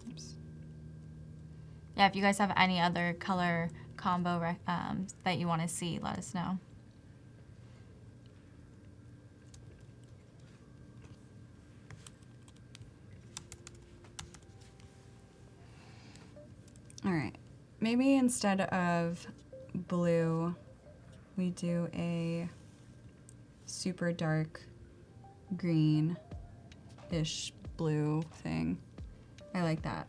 Oops. Yeah, if you guys have any other color combo that you want to see, let us know. All right, maybe instead of blue, we do a super dark green-ish blue thing. I like that.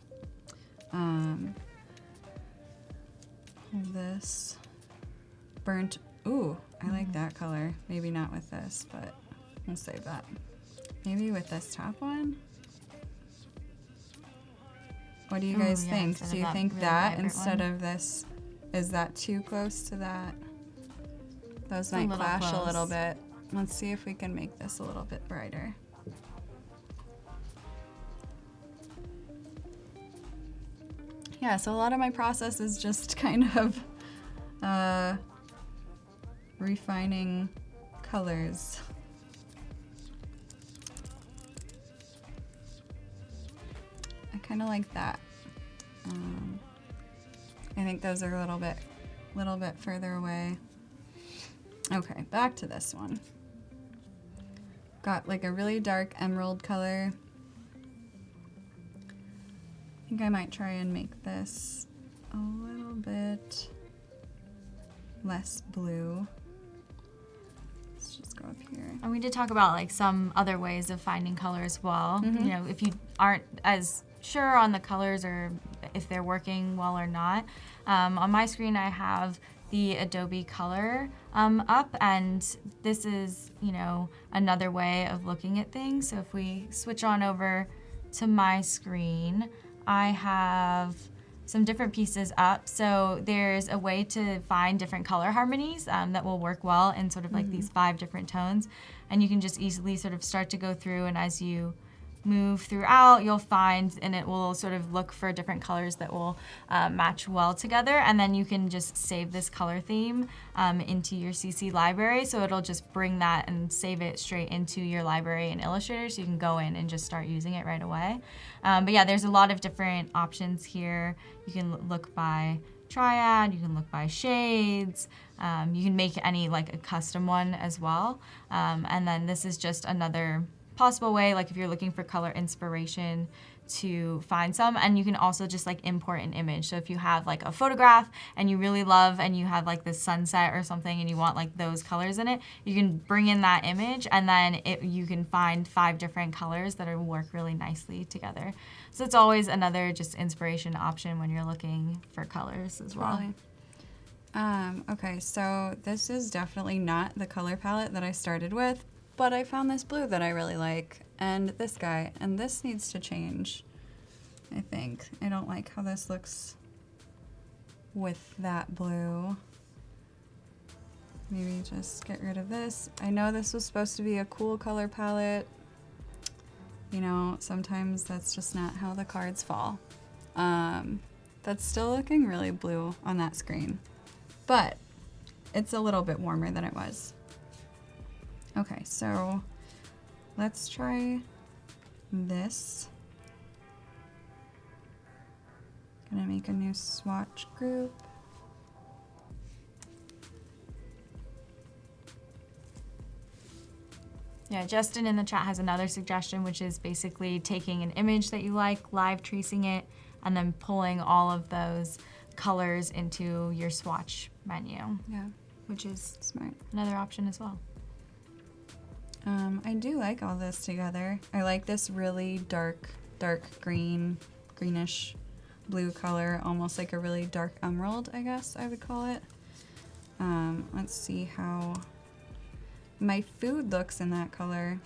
This burnt, ooh, I like that color. Maybe not with this, but we'll save that. Maybe with this top one? What do you guys think? Do you think really that vibrant instead one? of this, is that too close to that? Those It's a might little clash a little close. bit. Let's see if we can make this a little bit brighter. Yeah, so a lot of my process is just kind of refining colors. I kind of like that. I think those are a little bit further away. Okay, back to this one. Got like a really dark emerald color. I think I might try and make this a little bit less blue. Let's just go up here. And we did talk about like some other ways of finding color as well. Mm-hmm. You know, if you aren't as sure on the colors or if they're working well or not. On my screen, I have the Adobe Color up, and this is, you know, another way of looking at things. So if we switch on over to my screen, I have some different pieces up. So there's a way to find different color harmonies that will work well in sort of like these 5 different tones. And you can just easily sort of start to go through, and as you move throughout, you'll find, and it will sort of look for different colors that will match well together. And then you can just save this color theme into your CC library. So it'll just bring that and save it straight into your library in Illustrator, so you can go in and just start using it right away. But yeah, there's a lot of different options here. You can look by triad, you can look by shades, you can make any like a custom one as well. And then this is just another possible way, like if you're looking for color inspiration, to find some. And you can also just like import an image. So if you have like a photograph and you really love, and you have like this sunset or something and you want like those colors in it, you can bring in that image, and then you can find 5 different colors that will work really nicely together. So it's always another just inspiration option when you're looking for colors as well. Totally. Okay, so this is definitely not the color palette that I started with, but I found this blue that I really like, and this guy, and this needs to change, I think. I don't like how this looks with that blue. Maybe just get rid of this. I know this was supposed to be a cool color palette. You know, sometimes that's just not how the cards fall. That's still looking really blue on that screen, but it's a little bit warmer than it was. Okay, so let's try this. Gonna make a new swatch group. Yeah, Justin in the chat has another suggestion, which is basically taking an image that you like, live tracing it, and then pulling all of those colors into your swatch menu. Yeah, Which is smart. another option as well. I do like all this together. I like this really dark green, greenish blue color, almost like a really dark emerald, I guess I would call it. Let's see how my food looks in that color.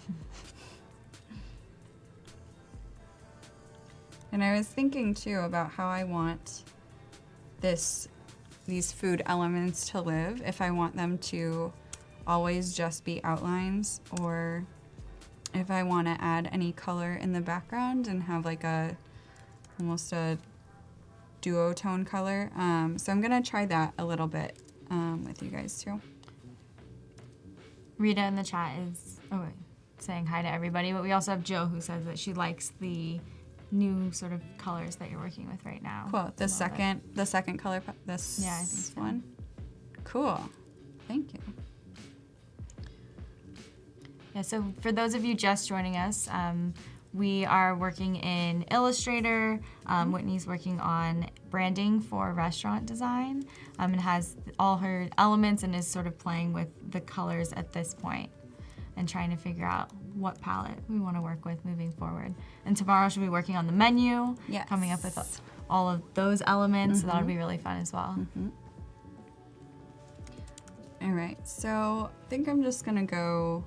And I was thinking too about how I want these food elements to live, if I want them to always just be outlines, or if I want to add any color in the background and have like almost a duotone color. So I'm gonna try that a little bit with you guys too. Rita in the chat is saying hi to everybody, but we also have Jo who says that she likes the new sort of colors that you're working with right now. Cool. The second color, this yeah, I think so. one. Cool. Thank you. Yeah, so for those of you just joining us, we are working in Illustrator. Whitney's working on branding for restaurant design and has all her elements and is sort of playing with the colors at this point and trying to figure out what palette we want to work with moving forward. And tomorrow she'll be working on the menu, yes, coming up with all of those elements, so that'll be really fun as well. All right, so I think I'm just gonna go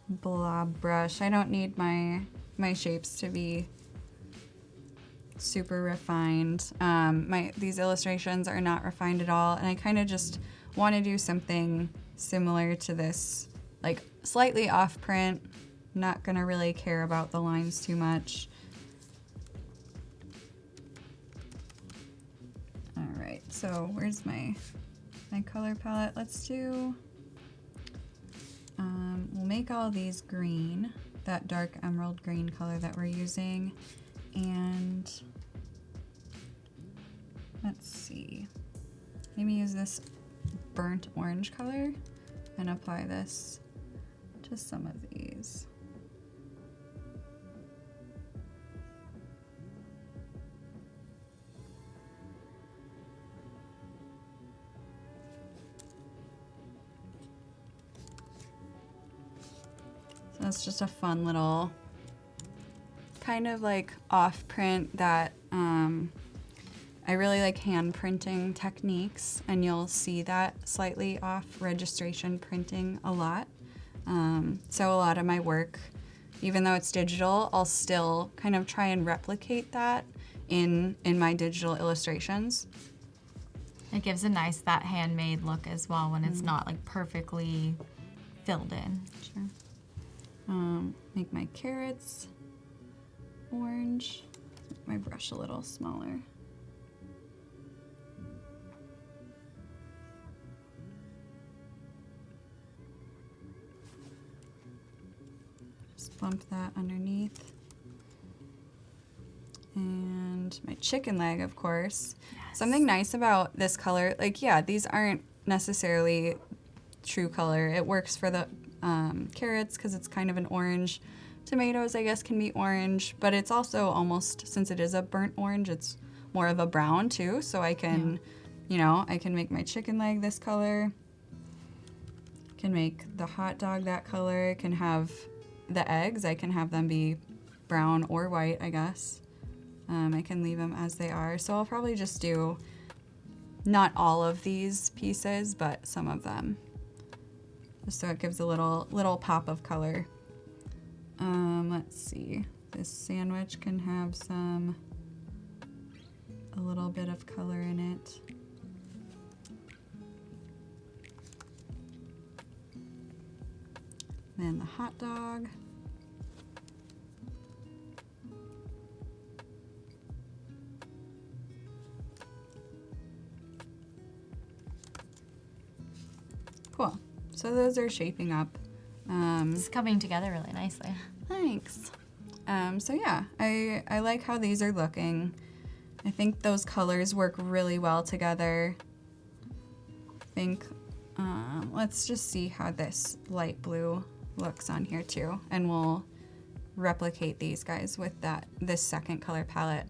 blob brush. I don't need my shapes to be super refined. These illustrations are not refined at all, and I kind of just want to do something similar to this, like slightly off print. Not gonna really care about the lines too much. All right, so where's my color palette? Let's do, we'll make all these green, that dark emerald green color that we're using, and let's see, maybe use this burnt orange color and apply this to some of these. So that's just a fun little kind of like off print that I really like hand printing techniques, and you'll see that slightly off registration printing a lot. So a lot of my work, even though it's digital, I'll still kind of try and replicate that in my digital illustrations. It gives a nice, that handmade look as well when it's not like perfectly filled in. Sure. Make my carrots orange. Make my brush a little smaller. Just bump that underneath. And my chicken leg, of course. Yes. Something nice about this color, like, yeah, these aren't necessarily true color. It works for the carrots because it's kind of an orange. Tomatoes, I guess, can be orange, but it's also almost, since it is a burnt orange, it's more of a brown too. So I can, you know, I can make my chicken leg this color. Can make the hot dog that color. Can have the eggs, I can have them be brown or white, I guess. I can leave them as they are. So I'll probably just do not all of these pieces, but some of them, just so it gives a little pop of color. Let's see. This sandwich can have a little bit of color in it. Then the hot dog. Cool. So those are shaping up. It's coming together really nicely. Thanks. So yeah, I like how these are looking. I think those colors work really well together. I think, let's just see how this light blue looks on here too, and we'll replicate these guys with this second color palette.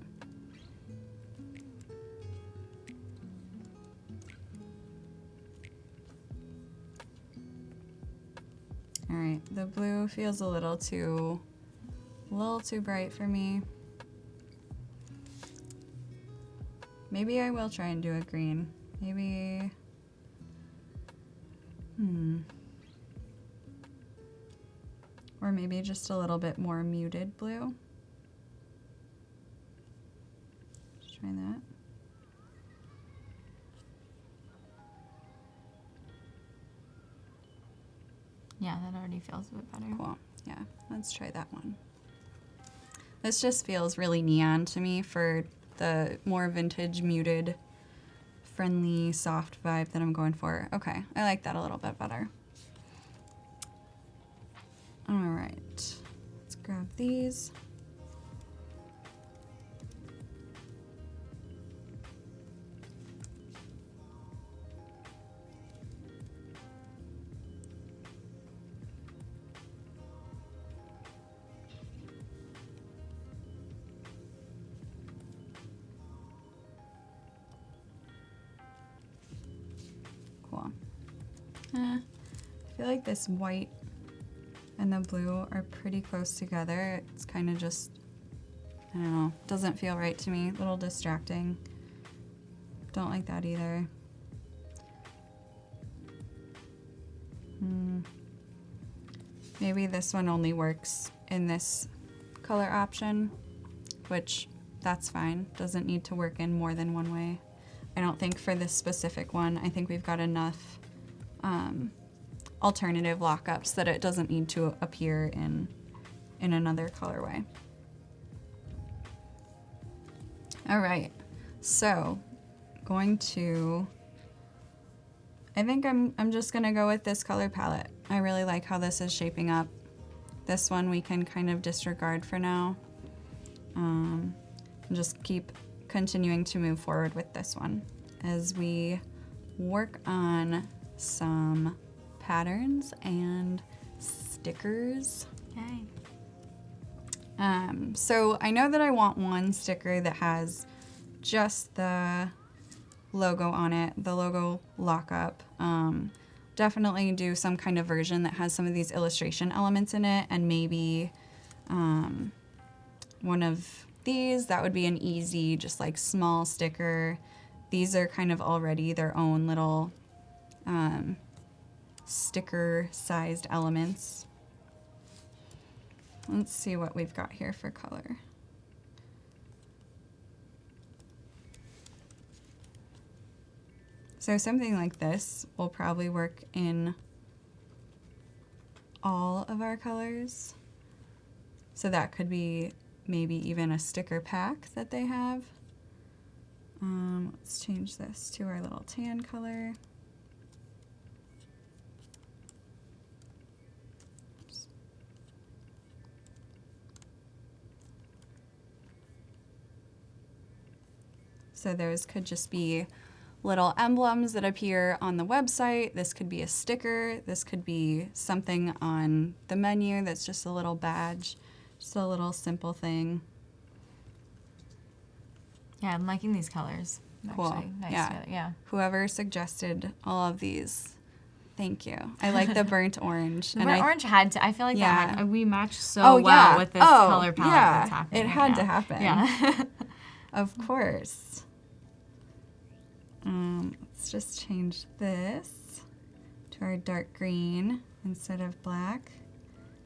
All right, the blue feels a little too bright for me. Maybe I will try and do a green. Maybe, or maybe just a little bit more muted blue. Let's try that. Yeah, that already feels a bit better. Cool. Yeah, let's try that one. This just feels really neon to me for the more vintage, muted, friendly, soft vibe that I'm going for. Okay, I like that a little bit better. All right, let's grab these. Cool. I feel like this white and the blue are pretty close together. It's kind of just, I don't know, doesn't feel right to me. A little distracting. Don't like that either. Maybe this one only works in this color option, which that's fine. Doesn't need to work in more than one way. I don't think for this specific one, I think we've got enough alternative lockups that it doesn't need to appear in another colorway. All right, so I think I'm just gonna go with this color palette. I really like how this is shaping up. This one we can kind of disregard for now. And just keep continuing to move forward with this one as we work on some patterns and stickers. Yay. So I know that I want one sticker that has just the logo on it, the logo lockup. Definitely do some kind of version that has some of these illustration elements in it, and maybe one of these, that would be an easy, just like small sticker. These are kind of already their own little sticker sized elements. Let's see what we've got here for color. So something like this will probably work in all of our colors. So that could be maybe even a sticker pack that they have. Let's change this to our little tan color. Oops. So those could just be little emblems that appear on the website. This could be a sticker. This could be something on the menu that's just a little badge, just a little simple thing. Yeah, I'm liking these colors. Cool. Actually, nice Yeah. together. Yeah. Whoever suggested all of these, thank you. I like the burnt orange. The burnt orange had to. I feel like Yeah. that we match so well with this color palette that's happening. It had right to now. happen. Yeah. Of course. Let's just change this to our dark green instead of black.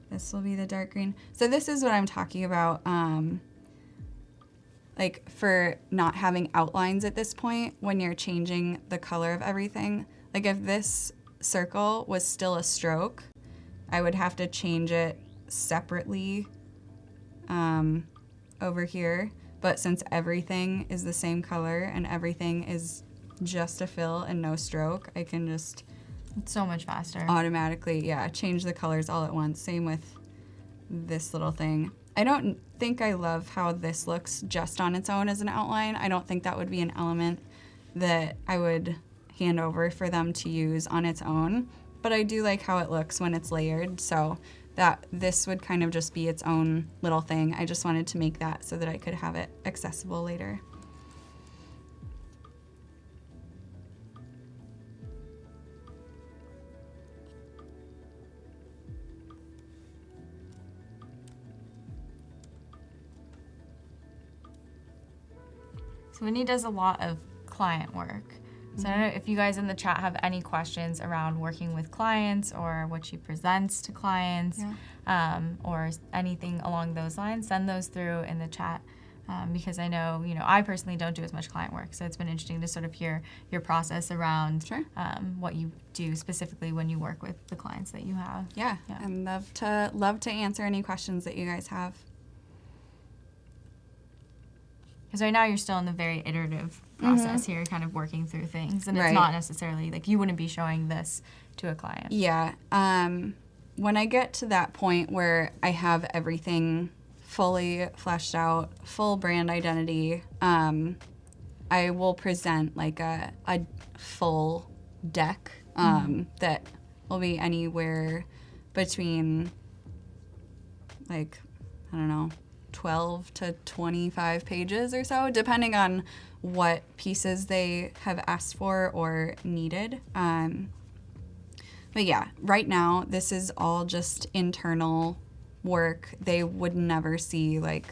This will be the dark green. So this is what I'm talking about, like for not having outlines at this point when you're changing the color of everything. Like if this circle was still a stroke, I would have to change it separately over here. But since everything is the same color and everything is just a fill and no stroke, I can just It's so much faster. automatically, change the colors all at once. Same with this little thing. I don't think I love how this looks just on its own as an outline. I don't think that would be an element that I would hand over for them to use on its own, but I do like how it looks when it's layered, so that this would kind of just be its own little thing. I just wanted to make that so that I could have it accessible later. So Whitney does a lot of client work. So I don't know if you guys in the chat have any questions around working with clients or what she presents to clients, or anything along those lines, send those through in the chat. Because I know, I personally don't do as much client work, so it's been interesting to sort of hear your process around what you do specifically when you work with the clients that you have. Yeah. And love to answer any questions that you guys have. Because right now you're still in the very iterative process here, kind of working through things, and it's not necessarily like you wouldn't be showing this to a client. Yeah. When I get to that point where I have everything fully fleshed out, full brand identity, I will present like a full deck that will be anywhere between, like, I don't know, 12 to 25 pages or so, depending on what pieces they have asked for or needed. But yeah, right now, this is all just internal work. They would never see like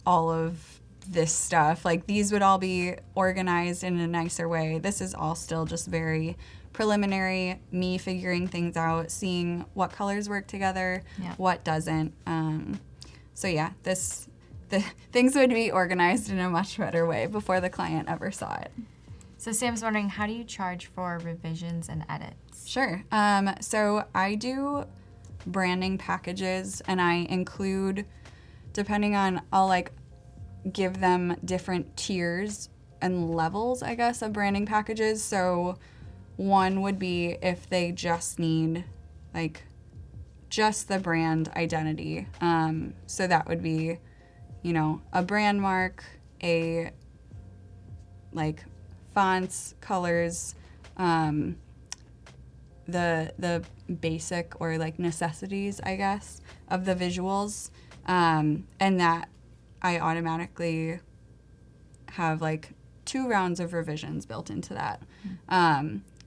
all of this stuff. Like, these would all be organized in a nicer way. This is all still just very preliminary, me figuring things out, seeing what colors work together, what doesn't. So yeah, the things would be organized in a much better way before the client ever saw it. So Sam's wondering, how do you charge for revisions and edits? Sure. So I do branding packages, and I include, depending on, I'll like give them different tiers and levels, I guess, of branding packages. So one would be if they just need like just the brand identity. So that would be, a brand mark, a like fonts, colors, the basic or like necessities, I guess, of the visuals, and that I automatically have like 2 rounds of revisions built into that.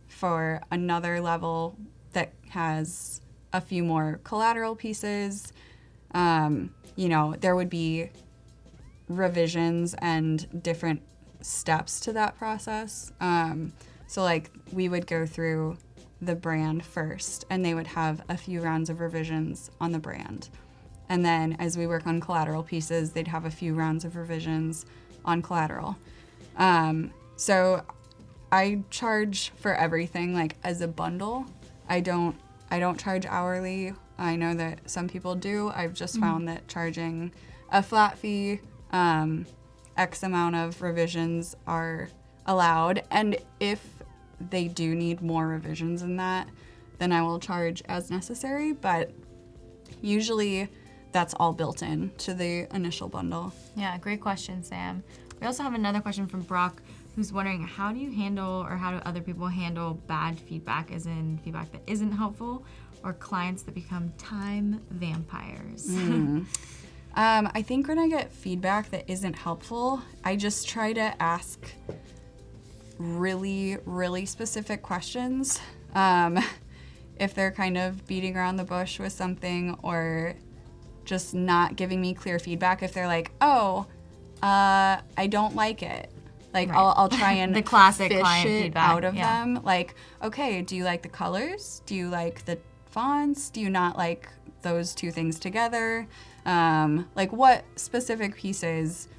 For another level that has a few more collateral pieces, there would be revisions and different steps to that process. So like we would go through the brand first, and they would have a few rounds of revisions on the brand. And then as we work on collateral pieces, they'd have a few rounds of revisions on collateral. So I charge for everything like as a bundle. I don't charge hourly. I know that some people do. I've just found that charging a flat fee, X amount of revisions are allowed. And if they do need more revisions than that, then I will charge as necessary. But usually that's all built in to the initial bundle. Yeah, great question, Sam. We also have another question from Brock, who's wondering, how do you handle, or how do other people handle bad feedback, as in feedback that isn't helpful, or clients that become time vampires? I think when I get feedback that isn't helpful, I just try to ask really, really specific questions. If they're kind of beating around the bush with something, or just not giving me clear feedback, if they're like, I don't like it. Like, right. I'll try and the classic fish client it feedback out of them. Like, okay, do you like the colors? Do you like the fonts? Do you not like those two things together? Like, what specific pieces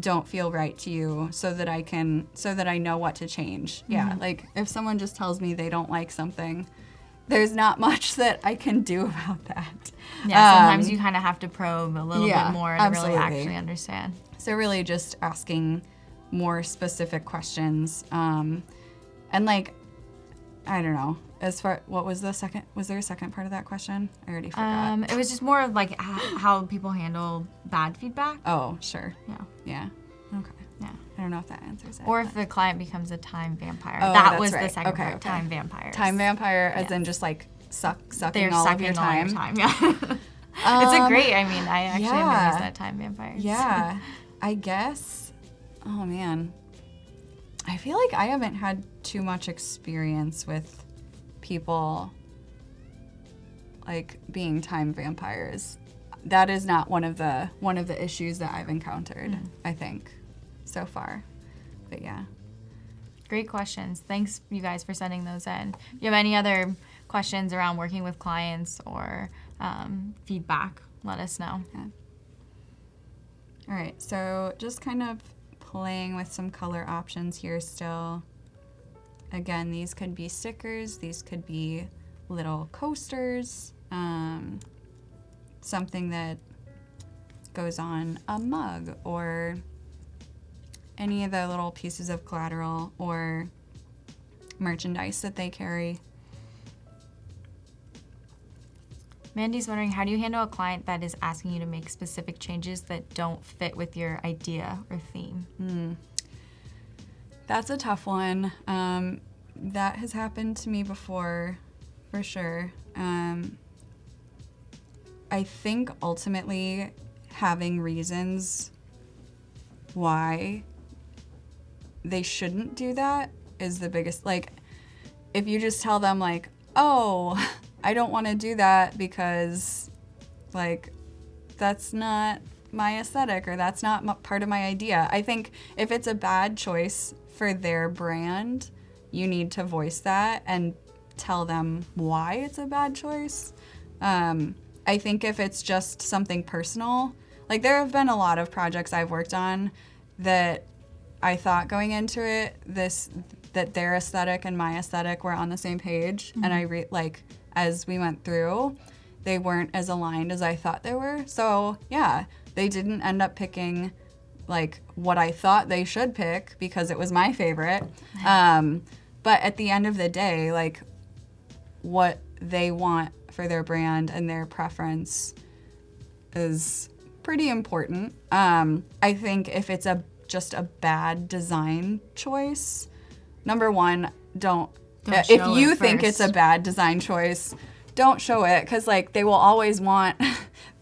don't feel right to you, so that I know what to change. Yeah, like if someone just tells me they don't like something, there's not much that I can do about that. Yeah, sometimes you kind of have to probe a little bit more to really actually understand. So really just asking more specific questions. And like, I don't know, as far, what was the second, was there a second part of that question? I already forgot. It was just more of like how people handle bad feedback. Oh, sure. Yeah. Okay. Yeah. I don't know if that answers it. Or if the client becomes a time vampire. Oh, that was right. the second part, time vampires. Time vampire, as in just like sucking all of your time. Yeah. It's a great, I actually never used that time vampires. Yeah. I guess, oh man. I feel like I haven't had too much experience with people like being time vampires. That is not one of the issues that I've encountered, I think. so far. But yeah. Great questions. Thanks, you guys, for sending those in. Do you have any other questions around working with clients or feedback? Let us know. Yeah. All right, so just kind of playing with some color options here still. Again, these could be stickers, these could be little coasters, something that goes on a mug or any of the little pieces of collateral or merchandise that they carry. Mandy's wondering, how do you handle a client that is asking you to make specific changes that don't fit with your idea or theme? That's a tough one. That has happened to me before, for sure. I think ultimately having reasons why they shouldn't do that is the biggest. Like, if you just tell them, like, oh, I don't want to do that because, like, that's not my aesthetic or that's not part of my idea. I think if it's a bad choice for their brand, you need to voice that and tell them why it's a bad choice. I think if it's just something personal, like there have been a lot of projects I've worked on that I thought going into it, that their aesthetic and my aesthetic were on the same page, and as we went through, they weren't as aligned as I thought they were. So yeah, they didn't end up picking like what I thought they should pick because it was my favorite. But at the end of the day, like what they want for their brand and their preference is pretty important. I think if it's just a bad design choice, number one, don't if you think it's a bad design choice, don't show it, because like they will always want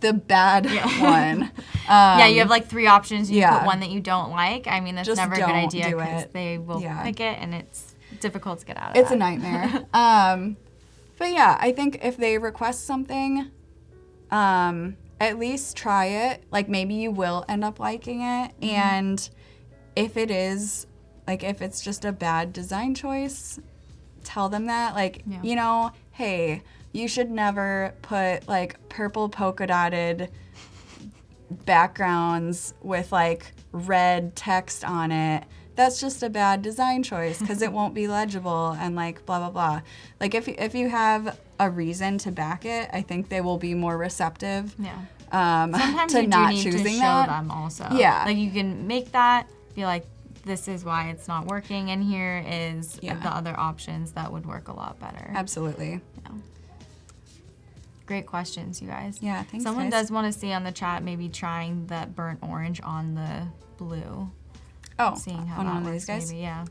the bad one. You have like 3 options. You put one that you don't like. I mean, that's just never a good idea do because it. they will pick it, and it's difficult to get out of. It's a nightmare. But yeah, I think if they request something, at least try it. Like maybe you will end up liking it, and if it is, like if it's just a bad design choice, tell them that. Like, you know, hey, you should never put like purple polka dotted backgrounds with like red text on it. That's just a bad design choice because it won't be legible and like blah, blah, blah. Like if you have a reason to back it, I think they will be more receptive. Sometimes to you not do need choosing to show that. them also. Yeah. Like you can make that, be like, this is why it's not working, and here is the other options that would work a lot better. Absolutely. Yeah. Great questions, you guys. Yeah, thanks, Someone guys. does want to see on the chat maybe trying that burnt orange on the blue. Oh, seeing how on that one of works, these guys? maybe, yeah.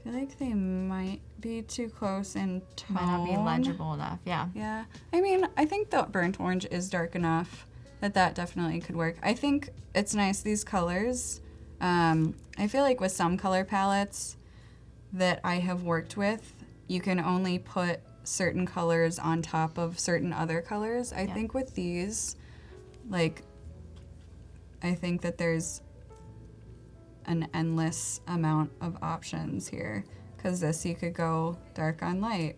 I feel like they might be too close in tone. Might not be legible enough, yeah. Yeah. I mean, I think the burnt orange is dark enough that definitely could work. I think it's nice, these colors. I feel like with some color palettes that I have worked with, you can only put certain colors on top of certain other colors. I think with these, like, I think that there's an endless amount of options here, because this you could go dark on light.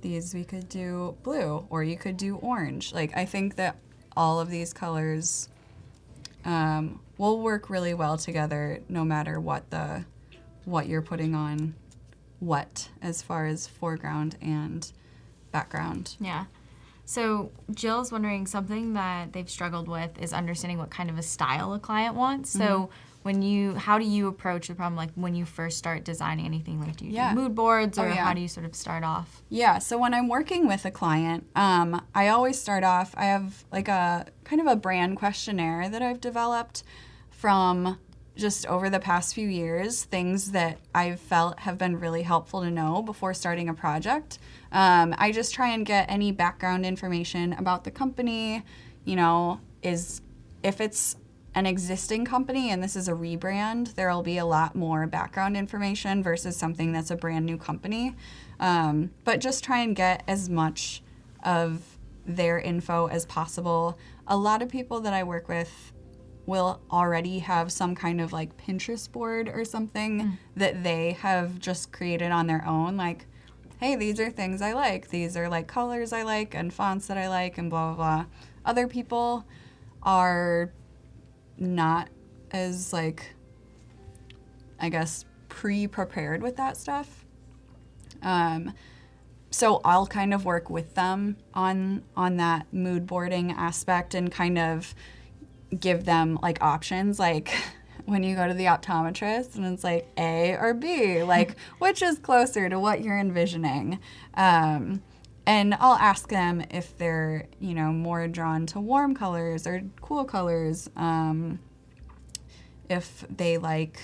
These we could do blue, or you could do orange. Like, I think that all of these colors will work really well together, no matter what you're putting on what, as far as foreground and background. Yeah. So Jill's wondering, something that they've struggled with is understanding what kind of a style a client wants. So how do you approach the problem, like when you first start designing anything? Like, do you do mood boards, or how do you sort of start off? Yeah, so when I'm working with a client, I always start off, I have like a kind of a brand questionnaire that I've developed from just over the past few years, things that I've felt have been really helpful to know before starting a project. I just try and get any background information about the company, you know, if it's an existing company and this is a rebrand, there will be a lot more background information versus something that's a brand new company. But just try and get as much of their info as possible. A lot of people that I work with will already have some kind of like Pinterest board or something that they have just created on their own. Like, hey, these are things I like. These are like colors I like and fonts that I like and blah, blah, blah. Other people are not as like, I guess, pre-prepared with that stuff. So I'll kind of work with them on that mood boarding aspect and kind of give them like options, like when you go to the optometrist and it's like A or B, like which is closer to what you're envisioning. And I'll ask them if they're, you know, more drawn to warm colors or cool colors, if they like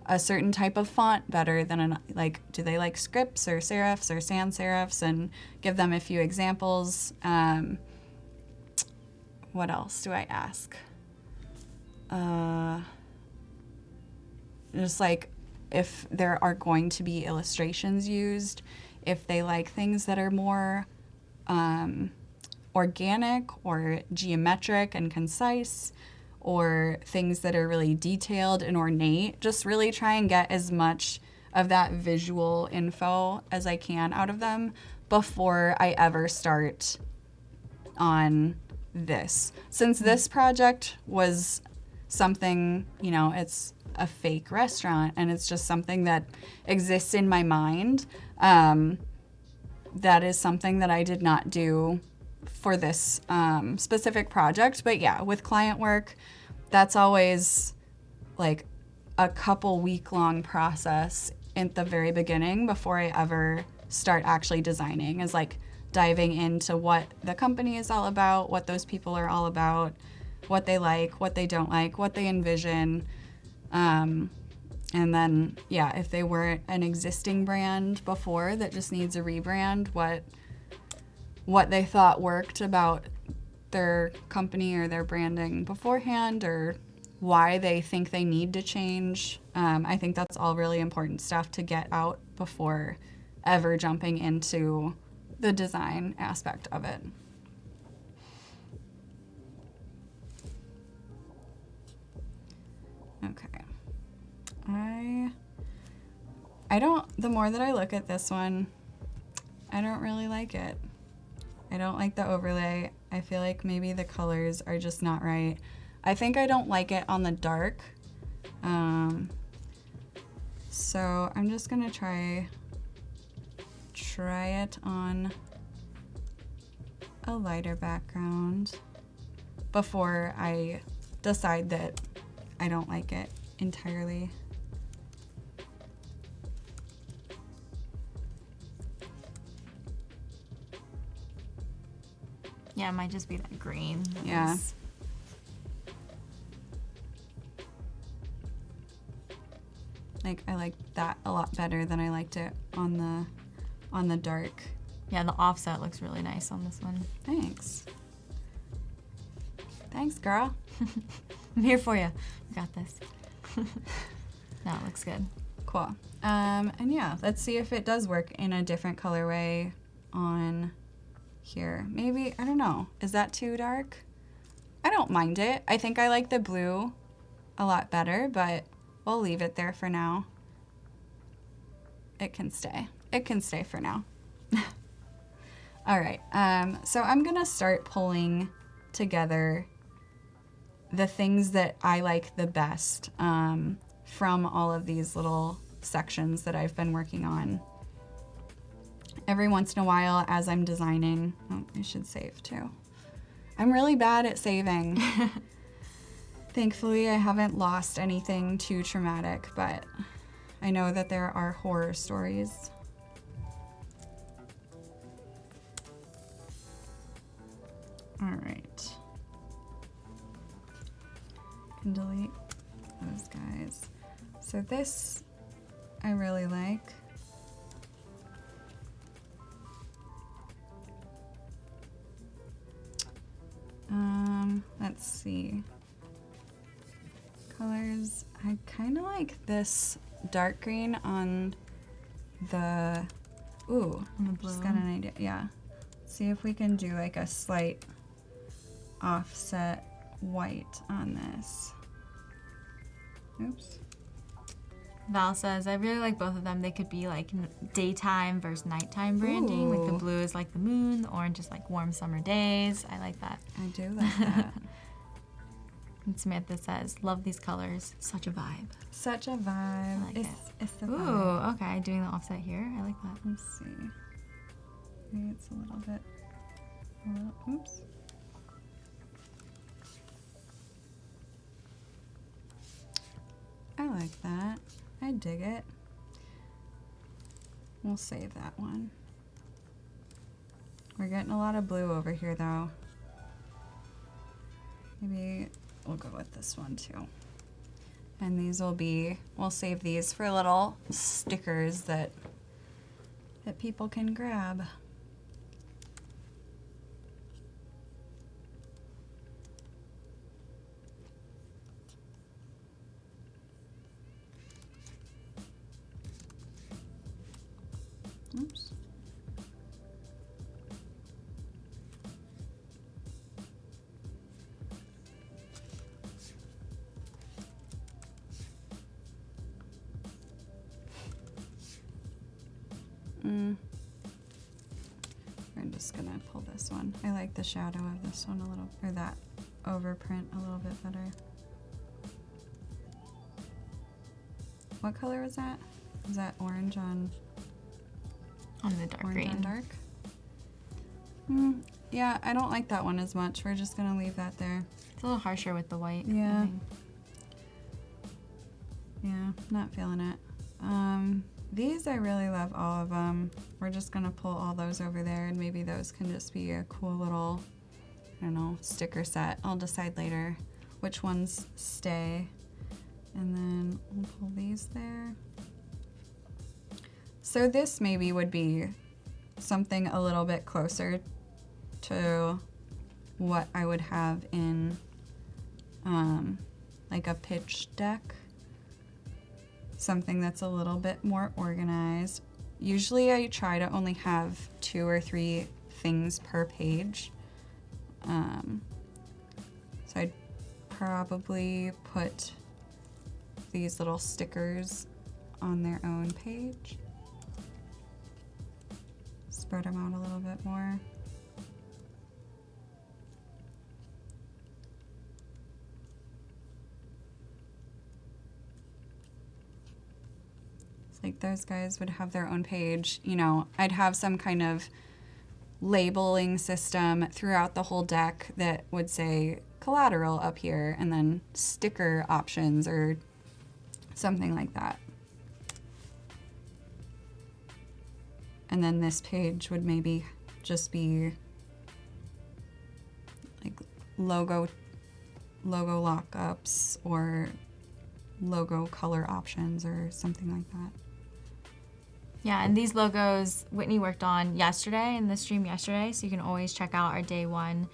a certain type of font better than like, do they like scripts or serifs or sans serifs, and give them a few examples. What else do I ask? Just like if there are going to be illustrations used, if they like things that are more organic or geometric and concise, or things that are really detailed and ornate. Just really try and get as much of that visual info as I can out of them before I ever start on this. Since this project was something, you know, it's a fake restaurant and it's just something that exists in my mind, that is something that I did not do for this specific project. But yeah, with client work, that's always like a couple week-long process at the very beginning before I ever start actually designing, is like diving into what the company is all about, what those people are all about, what they like, what they don't like, what they envision. And then, yeah, if they were an existing brand before that just needs a rebrand, what they thought worked about their company or their branding beforehand, or why they think they need to change. I think that's all really important stuff to get out before ever jumping into the design aspect of it. Okay. The more that I look at this one, I don't really like it. I don't like the overlay. I feel like maybe the colors are just not right. I think I don't like it on the dark. So I'm just gonna try it on a lighter background before I decide that I don't like it entirely. Yeah, it might just be that green. Yeah. Like, I like that a lot better than I liked it on the dark. Yeah, the offset looks really nice on this one. Thanks. Thanks, girl. I'm here for you. You got this. No, it looks good. Cool. And yeah, let's see if it does work in a different colorway on here. Maybe, I don't know. Is that too dark? I don't mind it. I think I like the blue a lot better, but we'll leave it there for now. It can stay. It can stay for now. All right. So I'm going to start pulling together the things that I like the best from all of these little sections that I've been working on. Every once in a while as I'm designing, I should save too. I'm really bad at saving. Thankfully, I haven't lost anything too traumatic, but I know that there are horror stories. All right. Can delete those guys. So this I really like. Let's see. colors. I kind of like this dark green on the, ooh, On the blue. just got an idea, yeah. See if we can do like a slight offset white on this. Oops. Val says, I really like both of them. They could be like daytime versus nighttime branding. Like the Ooh. blue is like the moon, the orange is like warm summer days. I like that. I do like that. And Samantha says, love these colors. Such a vibe. Such a vibe. I like It's the Ooh, vibe. okay. Doing the offset here. I like that. Let's see. Maybe it's a little bit, oops. I like that. I dig it. We'll save that one. We're getting a lot of blue over here though. Maybe we'll go with this one too. And these will be, we'll save these for little stickers that people can grab. Oops. I'm just gonna pull this one. I like the shadow of this one a little, or that overprint a little bit better. What color is that? Is that orange on The dark orange green. on dark? Yeah, I don't like that one as much. We're just gonna leave that there. It's a little harsher with the white. I Yeah. think. Yeah, not feeling it. These I really love all of them. We're just gonna pull all those over there, and maybe those can just be a cool little, I don't know, sticker set. I'll decide later which ones stay. And then we'll pull these there. So this maybe would be something a little bit closer to what I would have in like a pitch deck. Something that's a little bit more organized. Usually I try to only have 2 or 3 things per page. So I'd probably put these little stickers on their own page. Spread them out a little bit more. Like those guys would have their own page. You know, I'd have some kind of labeling system throughout the whole deck that would say collateral up here and then sticker options or something like that. And then this page would maybe just be like logo lockups or logo color options or something like that. Yeah, and these logos Whitney worked on yesterday in the stream yesterday, so you can always check out our day 1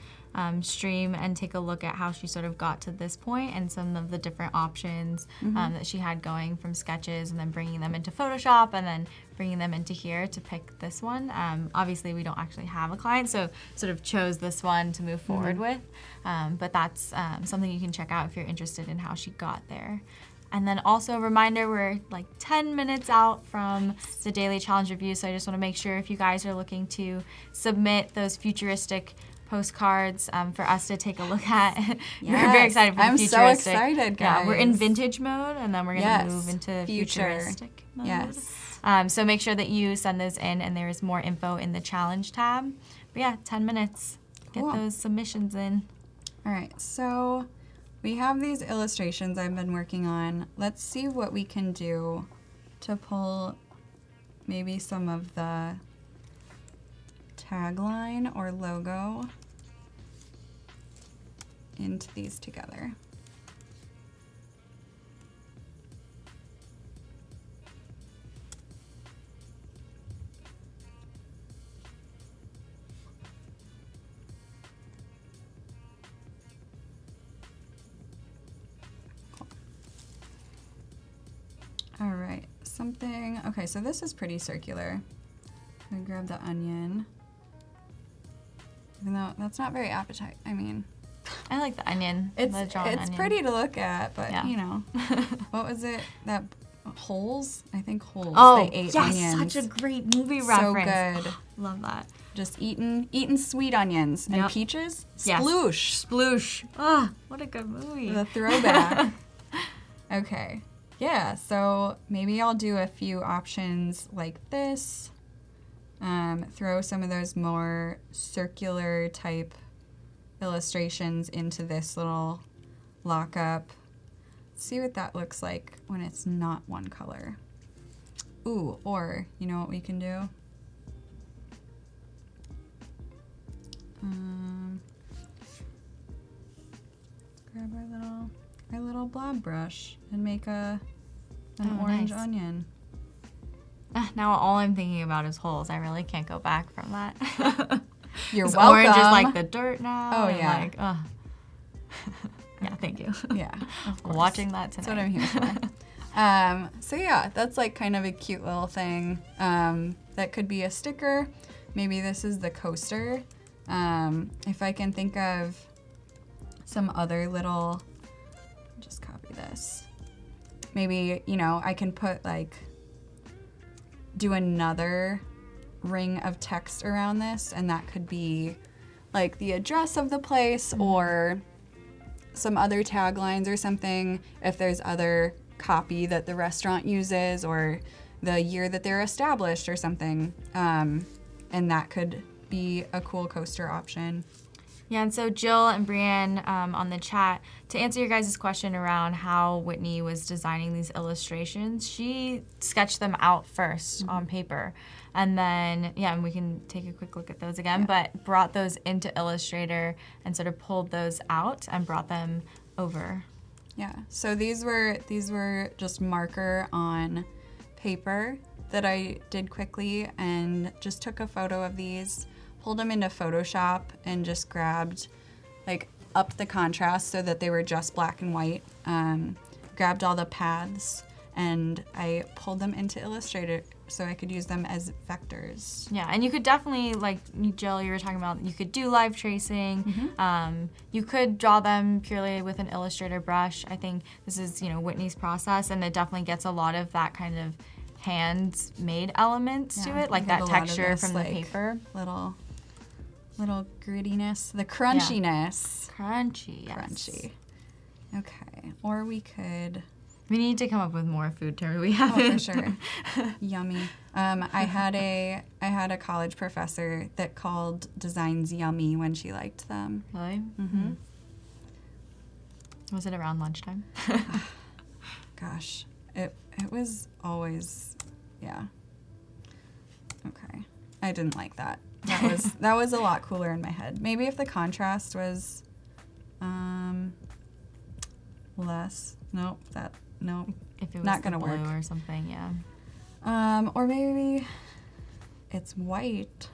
stream and take a look at how she sort of got to this point and some of the different options that she had going from sketches and then bringing them into Photoshop and then bringing them into here to pick this one. Obviously, we don't actually have a client, so sort of chose this one to move forward with, but that's something you can check out if you're interested in how she got there. And then also a reminder, we're like 10 minutes out from the daily challenge review, so I just want to make sure if you guys are looking to submit those futuristic postcards for us to take a look at. We're very excited for the futuristic. I'm so excited, guys. Yeah, we're in vintage mode, and then we're going to move into futuristic mode. Yes. So make sure that you send those in, and there is more info in the challenge tab. But yeah, 10 minutes. Get Cool. those submissions in. All right, so we have these illustrations I've been working on. Let's see what we can do to pull maybe some of the tagline or logo into these together. something. Okay, so this is pretty circular. I'm gonna grab the onion. Even though that's not very appetite. I mean, I like the onion. it's the drawn onion. pretty to look at, but Yeah. you know, what was it? That holes? I think holes. Oh, they ate yes, onions. such a great movie So reference. good. Love that. Just eating sweet onions and Yep. peaches. Yes. Sploosh. Sploosh. Ah, what a good movie. The throwback. Okay. Yeah, so maybe I'll do a few options like this. Throw some of those more circular type illustrations into this little lockup. See what that looks like when it's not one color. Ooh, or you know what we can do? Grab our little blob brush and make an orange nice. onion. Now all I'm thinking about is holes. I really can't go back from that. You're 'Cause welcome. Orange is like the dirt now. Oh, and yeah. Like, yeah, thank you. Yeah, of course. Watching that tonight. That's what I'm here for. So yeah, that's like kind of a cute little thing. That could be a sticker. Maybe this is the coaster. If I can think of some other little, just copy this. Maybe, you know, I can put like, do another ring of text around this, and that could be like the address of the place or some other taglines or something if there's other copy that the restaurant uses or the year that they're established or something. And that could be a cool coaster option. Yeah, and so Jill and Brienne on the chat, to answer your guys' question around how Whitney was designing these illustrations, she sketched them out first on paper. And then, yeah, and we can take a quick look at those again, but brought those into Illustrator and sort of pulled those out and brought them over. Yeah, so these were just marker on paper that I did quickly and just took a photo of these, pulled them into Photoshop and just grabbed, like, upped the contrast so that they were just black and white, grabbed all the paths, and I pulled them into Illustrator so I could use them as vectors. Yeah, and you could definitely, like Jill, you were talking about, you could do live tracing. You could draw them purely with an Illustrator brush. I think this is, Whitney's process, and it definitely gets a lot of that kind of hand-made elements to it, like that texture from the paper. Little grittiness, the crunchiness. Crunchy, yes. Crunchy. Okay, or we could... We need to come up with more food terms. We haven't. Oh, for sure. Yummy. I had a college professor that called designs yummy when she liked them. Really? Mm-hmm. Was it around lunchtime? Gosh, it was always, yeah. Okay, I didn't like that. That was a lot cooler in my head. Maybe if the contrast was less. Nope. If it was not the gonna blue work. or something, yeah. Or maybe it's white.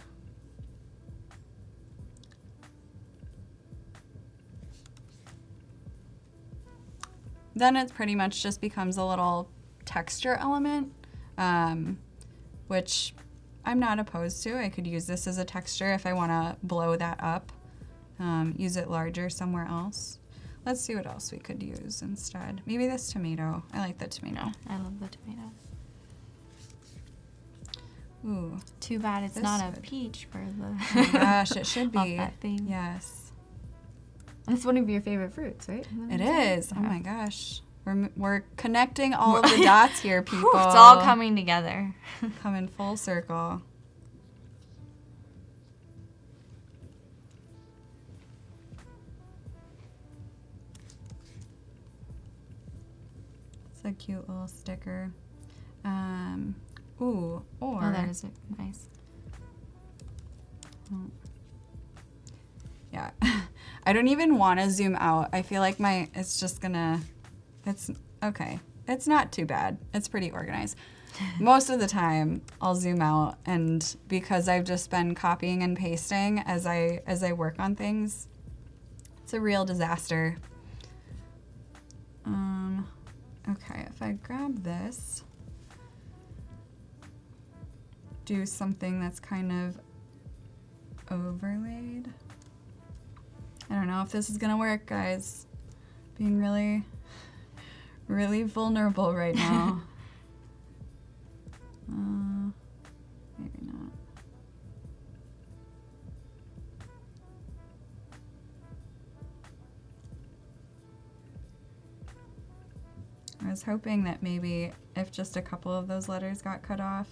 Then it pretty much just becomes a little texture element, which I'm not opposed to. I could use this as a texture if I want to blow that up, use it larger somewhere else. Let's see what else we could use instead. Maybe this tomato. I like the tomato. I love the tomato. Ooh. Too bad it's This not a would- peach for the. Oh my gosh, it should off be. that thing. Yes. And it's one of your favorite fruits, right? It is. Oh my gosh. We're connecting all of the dots here, people. It's all coming together. Coming full circle. It's a cute little sticker. Ooh, or... Oh, that is nice. Yeah. I don't even want to zoom out. I feel like it's okay. It's not too bad. It's pretty organized. Most of the time I'll zoom out, and because I've just been copying and pasting as I work on things, it's a real disaster. Okay, if I grab this, do something that's kind of overlaid. I don't know if this is gonna work, guys. Being really, really vulnerable right now. Maybe not. I was hoping that maybe if just a couple of those letters got cut off,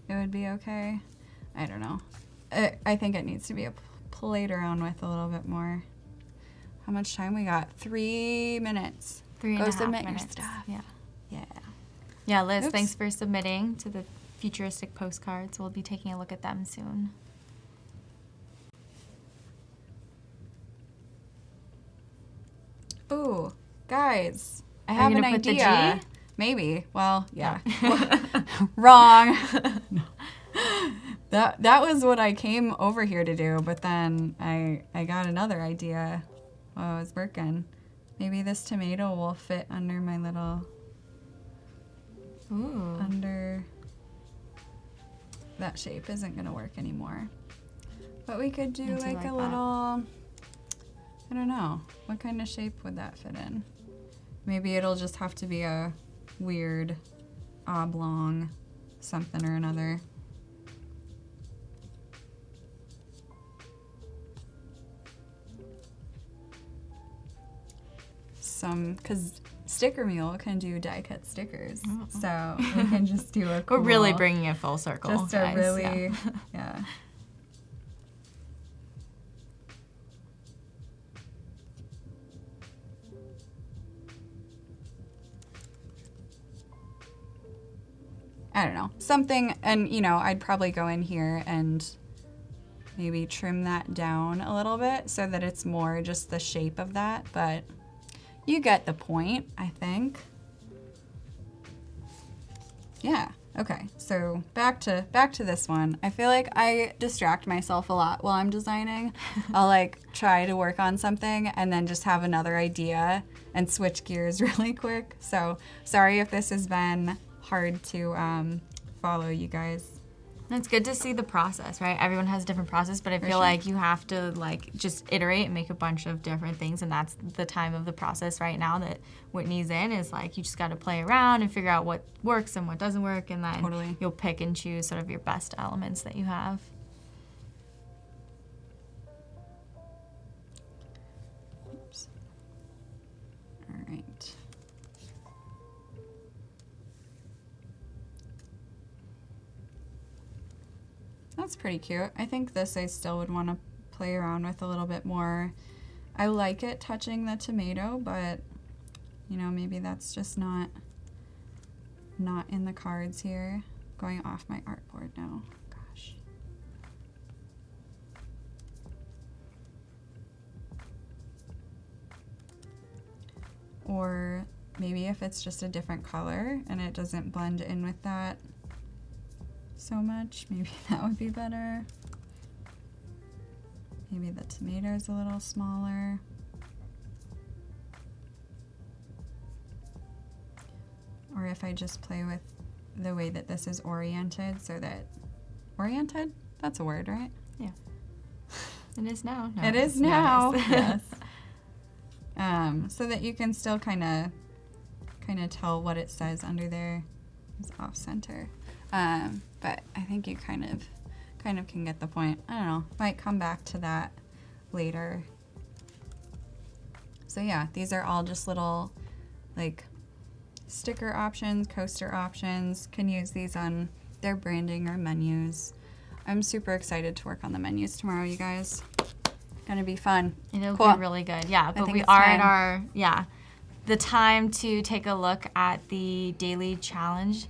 it would be okay. I don't know. I think it needs to be played around with a little bit more. How much time we got? 3 minutes. 3.5 Go submit minutes. your stuff. Yeah. Yeah. Yeah, Liz, Oops. thanks for submitting to the futuristic postcards. We'll be taking a look at them soon. Ooh, guys, I Are have you an gonna put the idea. G? Maybe. Well, yeah. Wrong. That was what I came over here to do, but then I got another idea while I was working. Maybe this tomato will fit under my little Ooh. under. That shape isn't gonna work anymore. But we could do like a that. little, I don't know, what kind of shape would that fit in? Maybe it'll just have to be a weird oblong something or another. Because Sticker Mule can do die cut stickers, so we can just do a cool, We're really bringing it full circle. just guys. a really, Yeah. yeah. I don't know, something, and you know, I'd probably go in here and maybe trim that down a little bit so that it's more just the shape of that, but you get the point, I think. Yeah, okay, so back to this one. I feel like I distract myself a lot while I'm designing. I'll like try to work on something and then just have another idea and switch gears really quick. So sorry if this has been hard to follow, you guys. It's good to see the process, right? Everyone has a different process, but I feel sure. like you have to like just iterate and make a bunch of different things, and that's the time of the process right now that Whitney's in, is like you just got to play around and figure out what works and what doesn't work, and then Totally. you'll pick and choose sort of your best elements that you have. Oops. All right. That's pretty cute. I think this I still would want to play around with a little bit more. I like it touching the tomato, but you know, maybe that's just not in the cards here. Going off my artboard now. Gosh. Or maybe if it's just a different color and it doesn't blend in with that so much, maybe that would be better. Maybe the tomato's a little smaller. Or if I just play with the way that this is oriented, so that, oriented? That's a word, right? Yeah. It is now. No, It is yeah, now. it is. Yes. So that you can still kind of tell what it says under there. It's off center. But I think you kind of can get the point. I don't know. Might come back to that later. So yeah, these are all just little like sticker options, coaster options. Can use these on their branding or menus. I'm super excited to work on the menus tomorrow, you guys. Gonna be fun. It'll Cool. be really good. Yeah, but think we it's are time. at our, the time to take a look at the daily challenge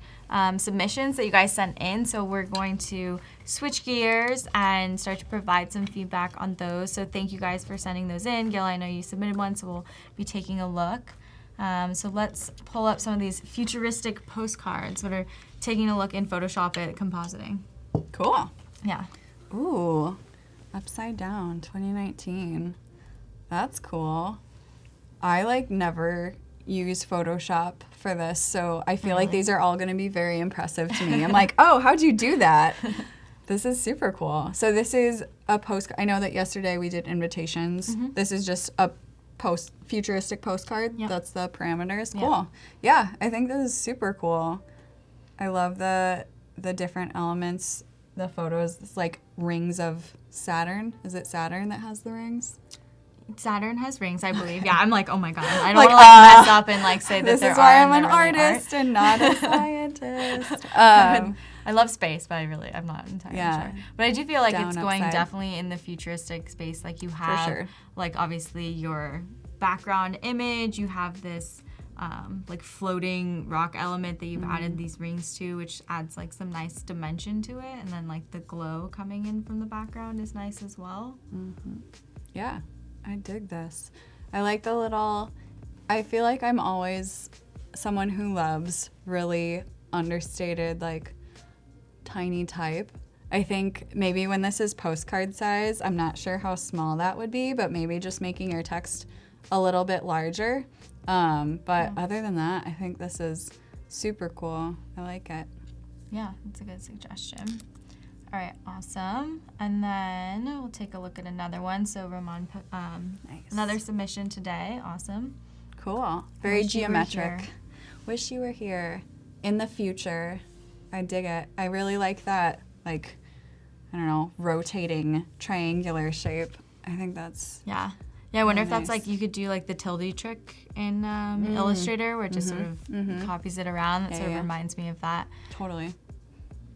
submissions that you guys sent in. So we're going to switch gears and start to provide some feedback on those. So thank you guys for sending those in. Gil, I know you submitted one, so we'll be taking a look. So let's pull up some of these futuristic postcards that are taking a look in Photoshop at compositing. Cool. Yeah. Ooh, upside down 2019. That's cool. I like never use Photoshop for this, so I feel like these are all going to be very impressive to me. I'm like, oh, how'd you do that? This is super cool. So this is a postcard. I know that yesterday we did invitations. This is just a futuristic postcard. Yep. That's the parameters. Yeah. Cool. Yeah, I think this is super cool. I love the different elements. The photos, it's like rings of Saturn. Is it Saturn that has the rings? Saturn has rings, I believe. Yeah, I'm like, oh my god, I don't Like, want to like mess up and like say that This there is are. why I'm and an there really artist aren't. and not a scientist. I love space, but I'm not entirely Yeah. sure. But I do feel like Down, it's going upside. definitely in the futuristic space. Like you have, sure. like obviously your background image, you have this like floating rock element that you've added these rings to, which adds like some nice dimension to it. And then like the glow coming in from the background is nice as well. Yeah, I dig this. I like the little, I feel like I'm always someone who loves really understated, like tiny type. I think maybe when this is postcard size, I'm not sure how small that would be, but maybe just making your text a little bit larger. But other than that, I think this is super cool. I like it. Yeah, that's a good suggestion. All right, awesome. And then we'll take a look at another one. So Ramon put Nice. another submission today. Awesome. Cool. Very Wish you were geometric. here. Wish you were here. In the future. I dig it. I really like that, like, I don't know, rotating triangular shape. I think that's Yeah. Yeah, I wonder if that's nice. like you could do like the tilde trick in Illustrator where it just sort of copies it around. That Yeah, sort of yeah. reminds me of that. totally.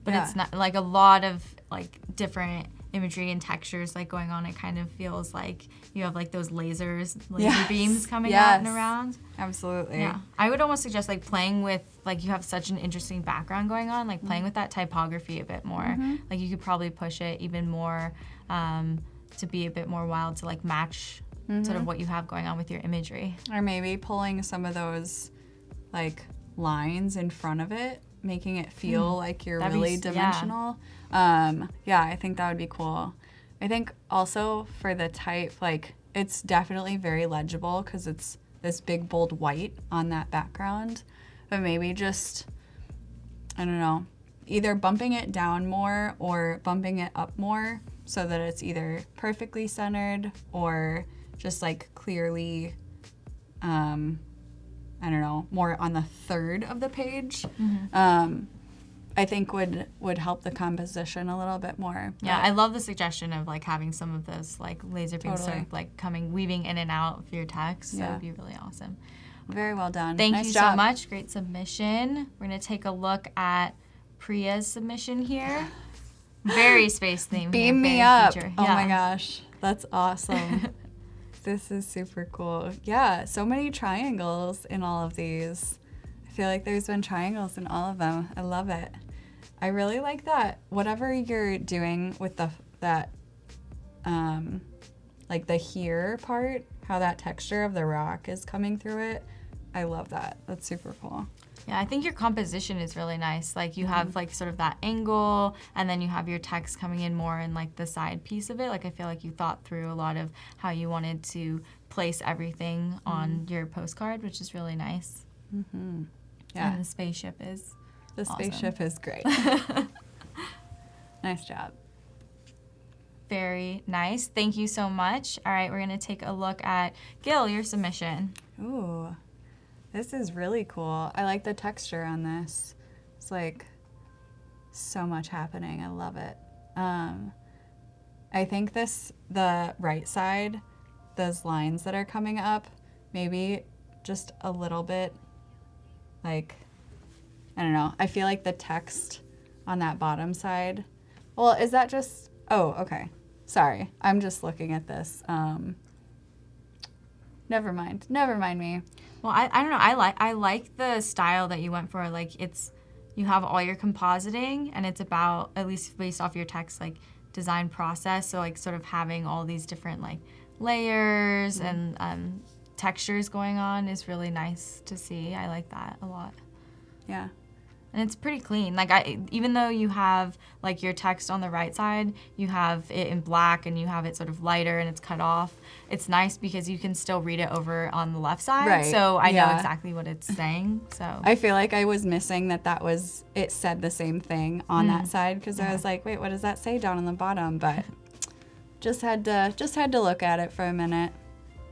But Yeah. it's not like a lot of like different imagery and textures like going on. It kind of feels like you have like those laser Yes. beams coming out and Yes. around. Absolutely. Yeah, I would almost suggest like playing with like you have such an interesting background going on, like playing with that typography a bit more. Like you could probably push it even more to be a bit more wild to like match sort of what you have going on with your imagery. Or maybe pulling some of those, like, lines in front of it, making it feel like you're That'd be really yeah. dimensional. Yeah, I think that would be cool. I think also for the type, like, it's definitely very legible because it's this big bold white on that background. But maybe just, I don't know, either bumping it down more or bumping it up more so that it's either perfectly centered or just like clearly, I don't know, more on the third of the page. I think would help the composition a little bit more. Yeah, I love the suggestion of like having some of those like laser beams sort Totally. of like weaving in and out of your text. So Yeah. it would be really awesome. Very well done. Thank Nice you job. so much. Great submission. We're going to take a look at Priya's submission here. Very space themed. Beam me very up. future. Oh my Yeah. gosh. That's awesome. This is super cool. Yeah, so many triangles in all of these. I feel like there's been triangles in all of them. I love it. I really like that. Whatever you're doing with that like the here part, how that texture of the rock is coming through it. I love that. That's super cool. Yeah, I think your composition is really nice. Like you have like sort of that angle and then you have your text coming in more in like the side piece of it. Like I feel like you thought through a lot of how you wanted to place everything on your postcard, which is really nice. Yeah. And the spaceship is The awesome. spaceship is great. Nice job. Very nice. Thank you so much. All right, we're going to take a look at Gil, your submission. Ooh, this is really cool. I like the texture on this. It's like so much happening. I love it. I think the right side, those lines that are coming up, maybe just a little bit like, I don't know. I feel like the text on that bottom side. Well, is that just, oh, okay. Sorry. I'm just looking at this. Never mind. Never mind me. Well, I don't know. I like the style that you went for. Like you have all your compositing and it's about, at least based off your text, like design process. So like sort of having all these different like layers and textures going on is really nice to see. I like that a lot. Yeah. And it's pretty clean. Like even though you have like your text on the right side, you have it in black and you have it sort of lighter and it's cut off. It's nice because you can still read it over on the left side. Right. So I know Yeah. exactly what it's saying. So I feel like I was missing it said the same thing on that side because I was like, wait, what does that say down on the bottom? But just had to look at it for a minute.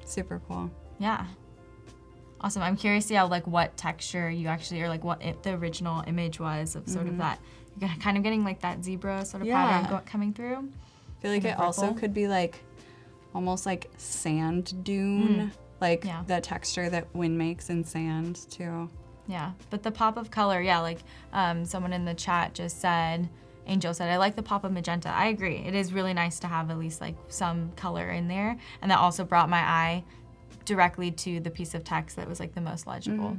Super cool. yeah. Awesome. I'm curious to see how like what texture you actually, or like what the original image was of sort of that. You're kind of getting like that zebra sort of pattern coming through. I feel like Kind it of also purple. could be like almost like sand dune, like Yeah. the texture that wind makes in sand too. Yeah, but the pop of color, yeah, like someone in the chat just said, Angel said, I like the pop of magenta. I agree. It is really nice to have at least like some color in there. And that also brought my eye directly to the piece of text that was like the most legible.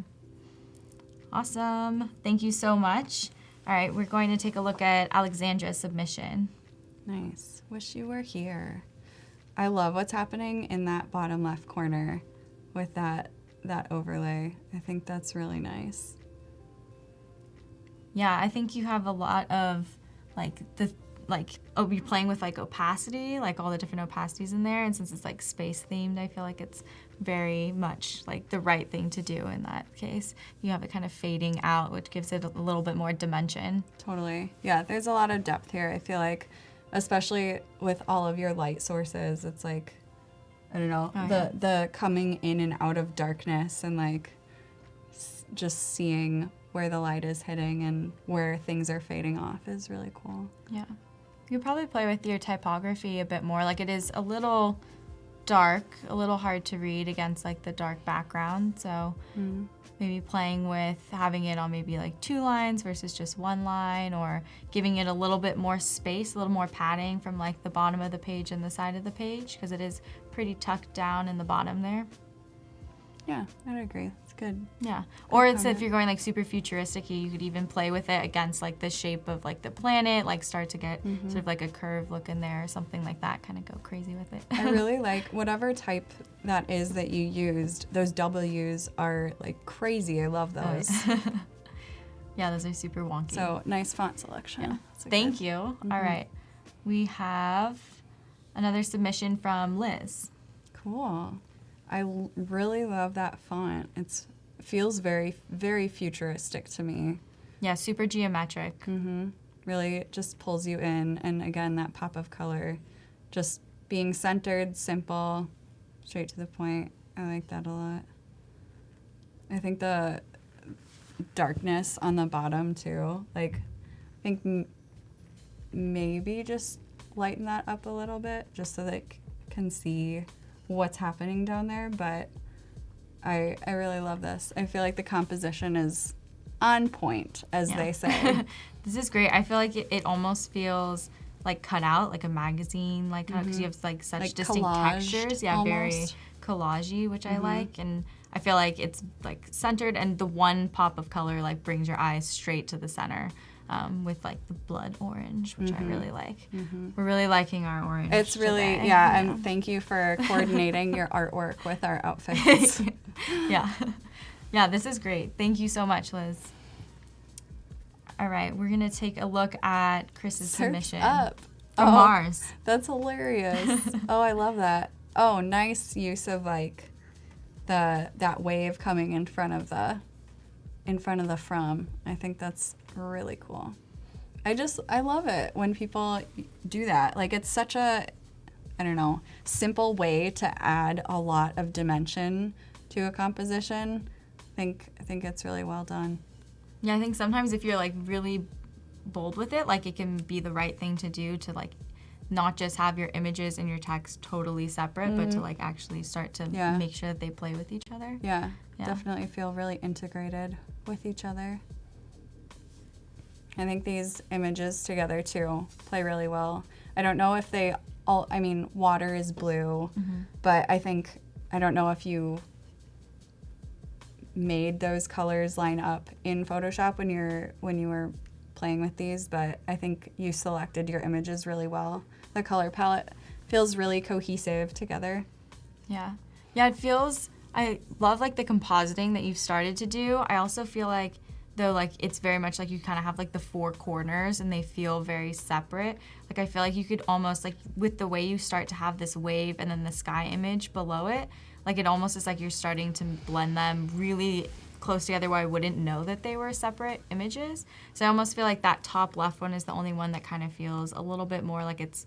Awesome. Thank you so much. All right, we're going to take a look at Alexandra's submission. Nice. Wish you were here. I love what's happening in that bottom left corner with that overlay. I think that's really nice. Yeah, I think you have a lot of you're playing with like opacity, like all the different opacities in there, and since it's like space themed, I feel like it's very much like the right thing to do in that case. You have it kind of fading out, which gives it a little bit more dimension. Totally. Yeah, there's a lot of depth here. I feel like, especially with all of your light sources, it's like, I don't know, the coming in and out of darkness and like just seeing where the light is hitting and where things are fading off is really cool. Yeah. You could probably play with your typography a bit more. Like it is a little dark, a little hard to read against like the dark background. So maybe playing with having it on maybe like 2 lines versus just 1 line, or giving it a little bit more space, a little more padding from like the bottom of the page and the side of the page, because it is pretty tucked down in the bottom there. Yeah, I'd agree. It's good. Yeah. Or it's if you're going like super futuristic, you could even play with it against like the shape of like the planet, like start to get sort of like a curve look in there or something like that, kind of go crazy with it. I really like whatever type that is that you used. Those W's are like crazy. I love those. Yeah, those are super wonky. So nice font selection. Yeah. That's a Thank good- you. All right. We have another submission from Liz. Cool. I really love that font. It feels very, very futuristic to me. Yeah, super geometric. Really just pulls you in. And again, that pop of color, just being centered, simple, straight to the point. I like that a lot. I think the darkness on the bottom too, like I think maybe just lighten that up a little bit just so they can see what's happening down there. But I really love this. I feel like the composition is on point, as they say. This is great. I feel like it almost feels like cut out, like a magazine, like because you have like such Like distinct collaged textures. Yeah, very almost. collagey, which I like. And I feel like it's like centered, and the one pop of color like brings your eyes straight to the center. With like the blood orange, which I really like. We're really liking our orange. It's really, today. and thank you for coordinating your artwork with our outfits. Yeah. Yeah, this is great. Thank you so much, Liz. All right, we're going to take a look at Chris's submission. Up. From Mars. That's hilarious. Oh, I love that. Oh, nice use of like that wave coming in front of the from. I think that's really cool. I love it when people do that. Like it's such a, I don't know, simple way to add a lot of dimension to a composition. I think it's really well done. Yeah, I think sometimes if you're like really bold with it, like it can be the right thing to do to like not just have your images and your text totally separate, but to like actually start to make sure that they play with each other. Yeah, definitely feel really integrated with each other. I think these images together too play really well. I don't know if they all, I mean, water is blue, but I don't know if you made those colors line up in Photoshop when you were playing with these, but I think you selected your images really well. The color palette feels really cohesive together. Yeah. Yeah, it feels, I love like the compositing that you've started to do. I also feel like though like it's very much like you kind of have like the four corners and they feel very separate. Like I feel like you could almost like with the way you start to have this wave and then the sky image below it, like it almost is like you're starting to blend them really close together where I wouldn't know that they were separate images. So I almost feel like that top left one is the only one that kind of feels a little bit more like it's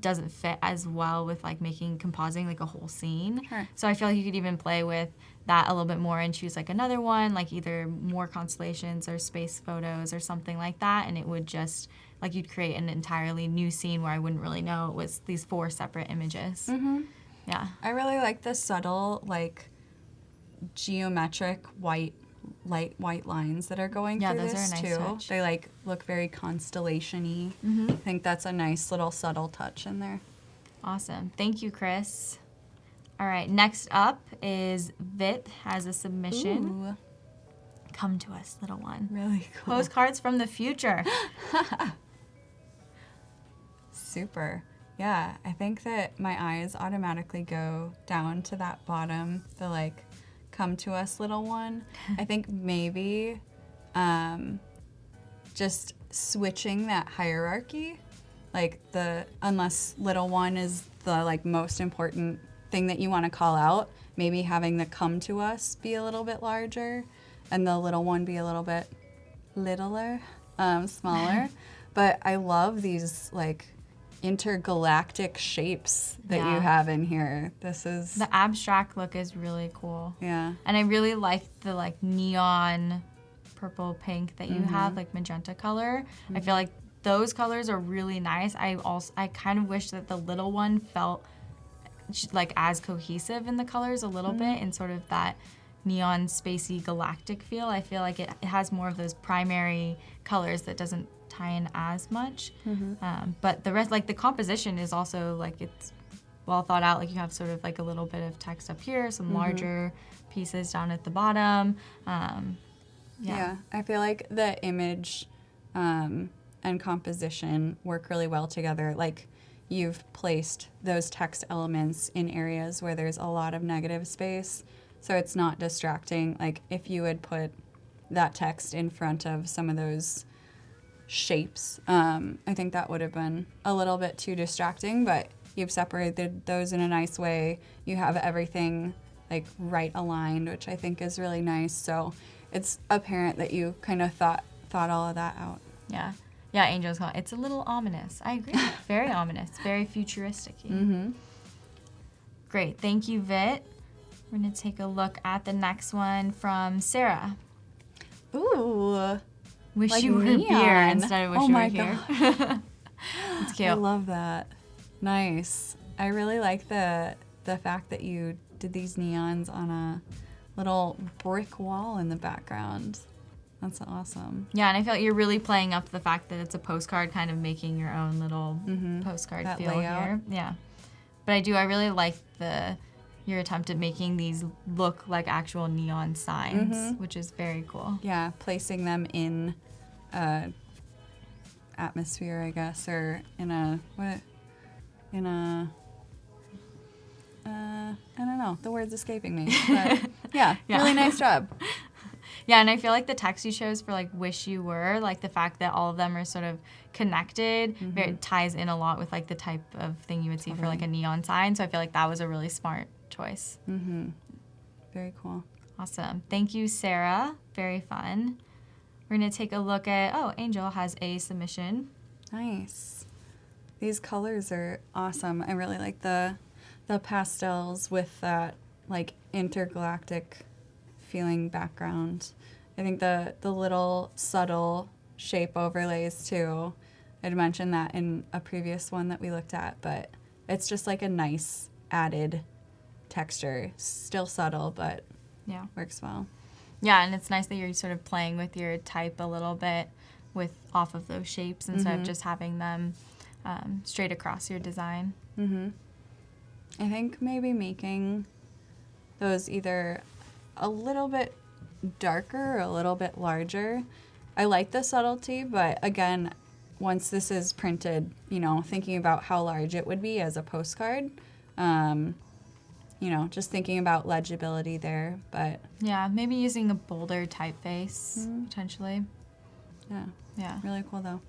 doesn't fit as well with like compositing like a whole scene. Sure. So I feel like you could even play with that a little bit more and choose like another one, like either more constellations or space photos or something like that, and it would just like you'd create an entirely new scene where I wouldn't really know it was these four separate images. Mm-hmm. Yeah. I really like the subtle, like, geometric light white lines that are going through those this are a nice too. touch. They like look very constellation-y. Mm-hmm. I think that's a nice little subtle touch in there. Awesome. Thank you, Chris. All right, next up is Vit has a submission. Ooh, Come to us, little one. really cool. Postcards from the future. Super. Yeah, I think that my eyes automatically go down to that bottom, the like, come to us, little one. I think maybe just switching that hierarchy, like unless little one is the like most important thing that you want to call out, maybe having the come to us be a little bit larger and the little one be a little bit littler, smaller. But I love these like intergalactic shapes that you have in here. This is The abstract look is really cool. yeah. And I really like the like neon purple pink that you have, like magenta color. I feel like those colors are really nice. I kind of wish that the little one felt like as cohesive in the colors a little bit in sort of that neon spacey galactic feel. I feel like it has more of those primary colors that doesn't tie in as much. But the rest, like the composition is also like it's well thought out. Like you have sort of like a little bit of text up here, some larger pieces down at the bottom. Yeah, I feel like the image and composition work really well together. Like you've placed those text elements in areas where there's a lot of negative space, so it's not distracting. Like if you had put that text in front of some of those shapes, I think that would have been a little bit too distracting, but you've separated those in a nice way. You have everything like right aligned, which I think is really nice. So it's apparent that you kind of thought all of that out. Yeah. Yeah, Angel's calling. It's a little ominous. I agree. Very ominous. Very futuristic-y. Great. Thank you, Vit. We're going to take a look at the next one from Sarah. Ooh. Wish Like you were neon. here instead of wish Oh you my were here. It's cute. I love that. Nice. I really like the fact that you did these neons on a little brick wall in the background. That's awesome. Yeah, and I feel like you're really playing up the fact that it's a postcard, kind of making your own little postcard That feel layout. here. Yeah. But I really like your attempt at making these look like actual neon signs, which is very cool. Yeah, placing them in atmosphere, I guess, or in a I don't know. The word's escaping me. But yeah, really nice job. Yeah, and I feel like the text you chose for like "Wish You Were," like the fact that all of them are sort of connected, it ties in a lot with like the type of thing you would see for like a neon sign. So I feel like that was a really smart choice. Very cool. Awesome. Thank you, Sarah. Very fun. We're going to take a look at, Angel has a submission. Nice. These colors are awesome. I really like the pastels with that like intergalactic feeling background. I think the little subtle shape overlays too. I'd mentioned that in a previous one that we looked at, but it's just like a nice added texture. Still subtle, but works well. Yeah, and it's nice that you're sort of playing with your type a little bit off of those shapes instead of just having them straight across your design. I think maybe making those either a little bit darker or a little bit larger. I like the subtlety, but again, once this is printed, thinking about how large it would be as a postcard, you know, just thinking about legibility there, but Yeah, maybe using a bolder typeface, potentially. yeah. Yeah. Really cool though.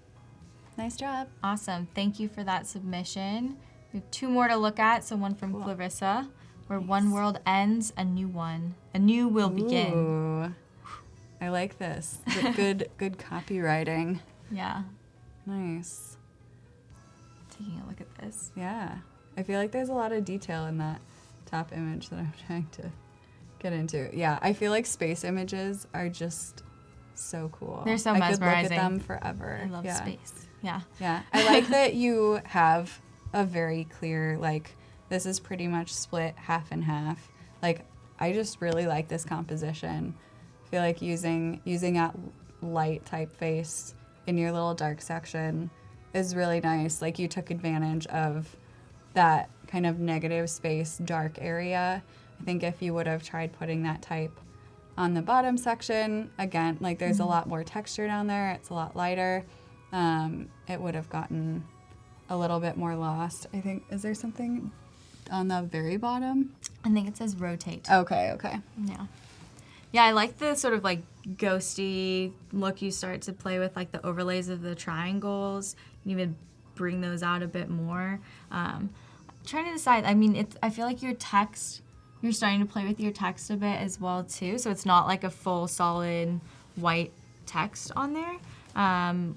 Nice job. Awesome. Thank you for that submission. We have 2 more to look at. So one from Cool. Clarissa, where one world ends, a new will begin. Ooh. I like this. Good copywriting. Yeah. Nice. Taking a look at this. Yeah. I feel like there's a lot of detail in that top image that I'm trying to get into. Yeah, I feel like space images are just so cool. They're so I mesmerizing. could look at them forever. I love space. Yeah. Yeah. I like that you have a very clear, like, this is pretty much split half and half. Like, I just really like this composition. I feel like using that light typeface in your little dark section is really nice. Like, you took advantage of that kind of negative space, dark area. I think if you would have tried putting that type on the bottom section, again, like, there's a lot more texture down there. It's a lot lighter. It would have gotten a little bit more lost. I think, is there something on the very bottom? I think it says rotate. Okay. Yeah. Yeah, I like the sort of like ghosty look you start to play with, like the overlays of the triangles. You can even bring those out a bit more. Trying to decide, I mean, I feel like your text, you're starting to play with your text a bit as well too. So it's not like a full solid white text on there,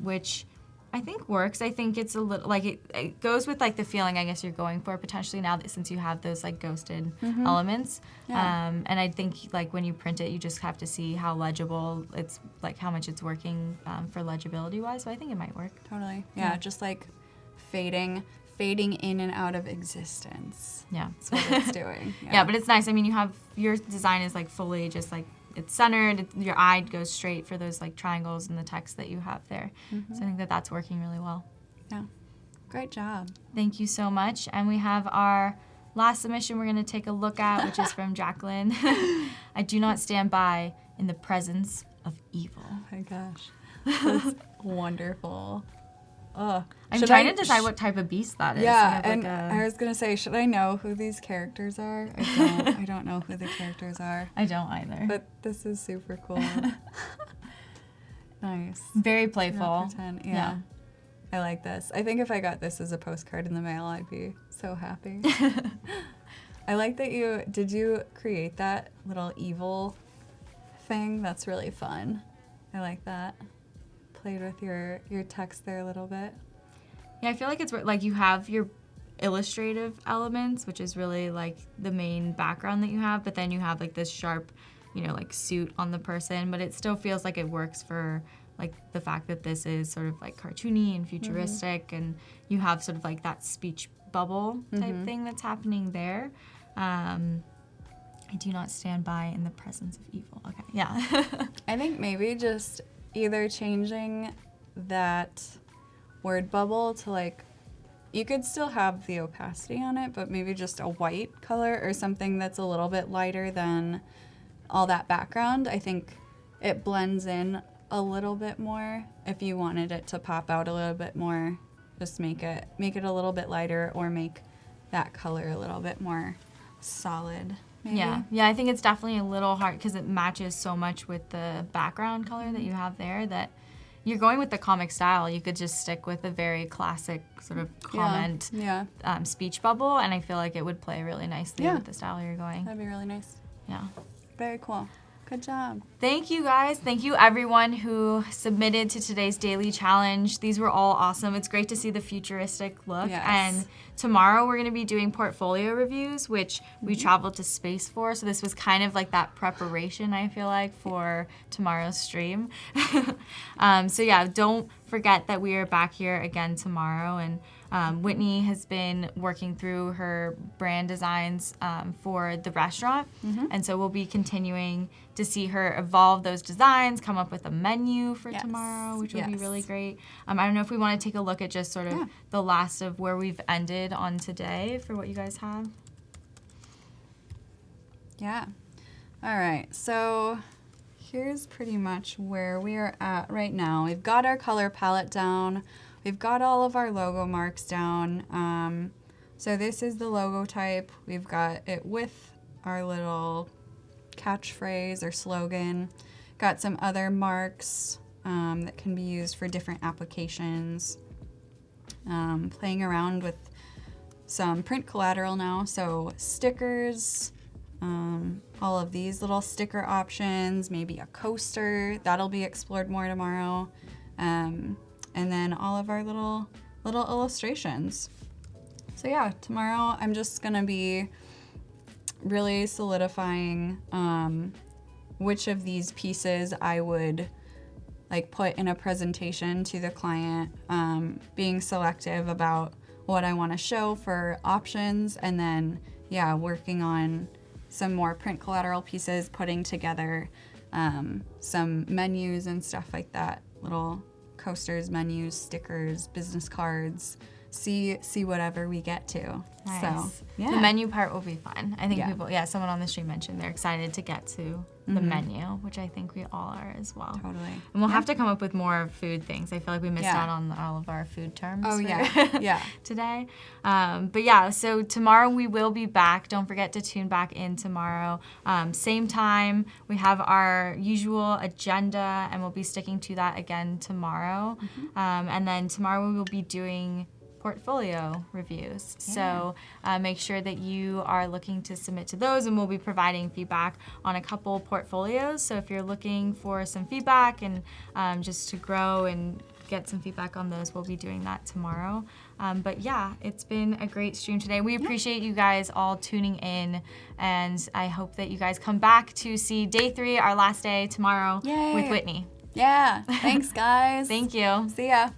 which I think works. I think it's a little like it goes with like the feeling I guess you're going for potentially now that since you have those like ghosted elements. Yeah. And I think like when you print it, you just have to see how legible it's like how much it's working for legibility wise. So I think it might work. Totally. Yeah, just like fading in and out of existence. Yeah. That's what it's doing. Yeah, but it's nice. I mean, you have your design is like fully just like it's centered. Your eye goes straight for those like triangles in the text that you have there. So I think that that's working really well. Yeah. Great job. Thank you so much. And we have our last submission we're going to take a look at, which is from Jacqueline. I do not stand by in the presence of evil. Oh my gosh. That's wonderful. I'm trying to decide what type of beast that is. Yeah, We have, and I was gonna say, should I know who these characters are? I don't know who the characters are. I don't either. But this is super cool. Nice. Very playful. Not pretend. Yeah. I like this. I think if I got this as a postcard in the mail, I'd be so happy. I like that did you create that little evil thing? That's really fun. I like that. Played with your text there a little bit. Yeah, I feel like it's like you have your illustrative elements, which is really like the main background that you have, but then you have like this sharp, like suit on the person, but it still feels like it works for like the fact that this is sort of like cartoony and futuristic, and you have sort of like that speech bubble type thing that's happening there. I do not stand by in the presence of evil. Okay, yeah. I think maybe just either changing that word bubble to like, you could still have the opacity on it, but maybe just a white color or something that's a little bit lighter than all that background. I think it blends in a little bit more. If you wanted it to pop out a little bit more, just make it a little bit lighter or make that color a little bit more solid. Maybe. Yeah, I think it's definitely a little hard because it matches so much with the background color that you have there that you're going with the comic style. You could just stick with a very classic sort of comment speech bubble, and I feel like it would play really nicely with the style you're going. That'd be really nice. Yeah. Very cool. Good job. Thank you guys. Thank you everyone who submitted to today's daily challenge. These were all awesome. It's great to see the futuristic look. Yes. And tomorrow we're going to be doing portfolio reviews, which we traveled to space for. So this was kind of like that preparation, I feel like, for tomorrow's stream. So yeah, don't forget that we are back here again tomorrow. And Whitney has been working through her brand designs for the restaurant. And so we'll be continuing to see her evolve those designs, come up with a menu for tomorrow, which will be really great. I don't know if we want to take a look at just sort of the last of where we've ended on today for what you guys have. Yeah. All right. So here's pretty much where we are at right now. We've got our color palette down. We've got all of our logo marks down. So this is the logo type. We've got it with our little catchphrase or slogan. Got some other marks that can be used for different applications. Playing around with some print collateral now, so stickers, all of these little sticker options, maybe a coaster, that'll be explored more tomorrow, and then all of our little illustrations. So yeah, tomorrow I'm just gonna be really solidifying which of these pieces I would like put in a presentation to the client, being selective about what I want to show for options, and then yeah, working on some more print collateral pieces, putting together some menus and stuff like that, little coasters, menus, stickers, business cards, see whatever we get to. Nice. So yeah. The menu part will be fun. I think Yeah. people, someone on the stream mentioned they're excited to get to the menu, which I think we all are as well. Totally. And we'll have to come up with more food things. I feel like we missed out on all of our food terms today. But yeah, so tomorrow we will be back. Don't forget to tune back in tomorrow. Same time, we have our usual agenda, and we'll be sticking to that again tomorrow. And then tomorrow we will be doing portfolio reviews. So make sure that you are looking to submit to those, and we'll be providing feedback on a couple portfolios. So if you're looking for some feedback and just to grow and get some feedback on those, we'll be doing that tomorrow. But yeah, it's been a great stream today. We appreciate you guys all tuning in, and I hope that you guys come back to see day 3, our last day tomorrow with Whitney. Yeah, thanks guys. Thank you. See ya.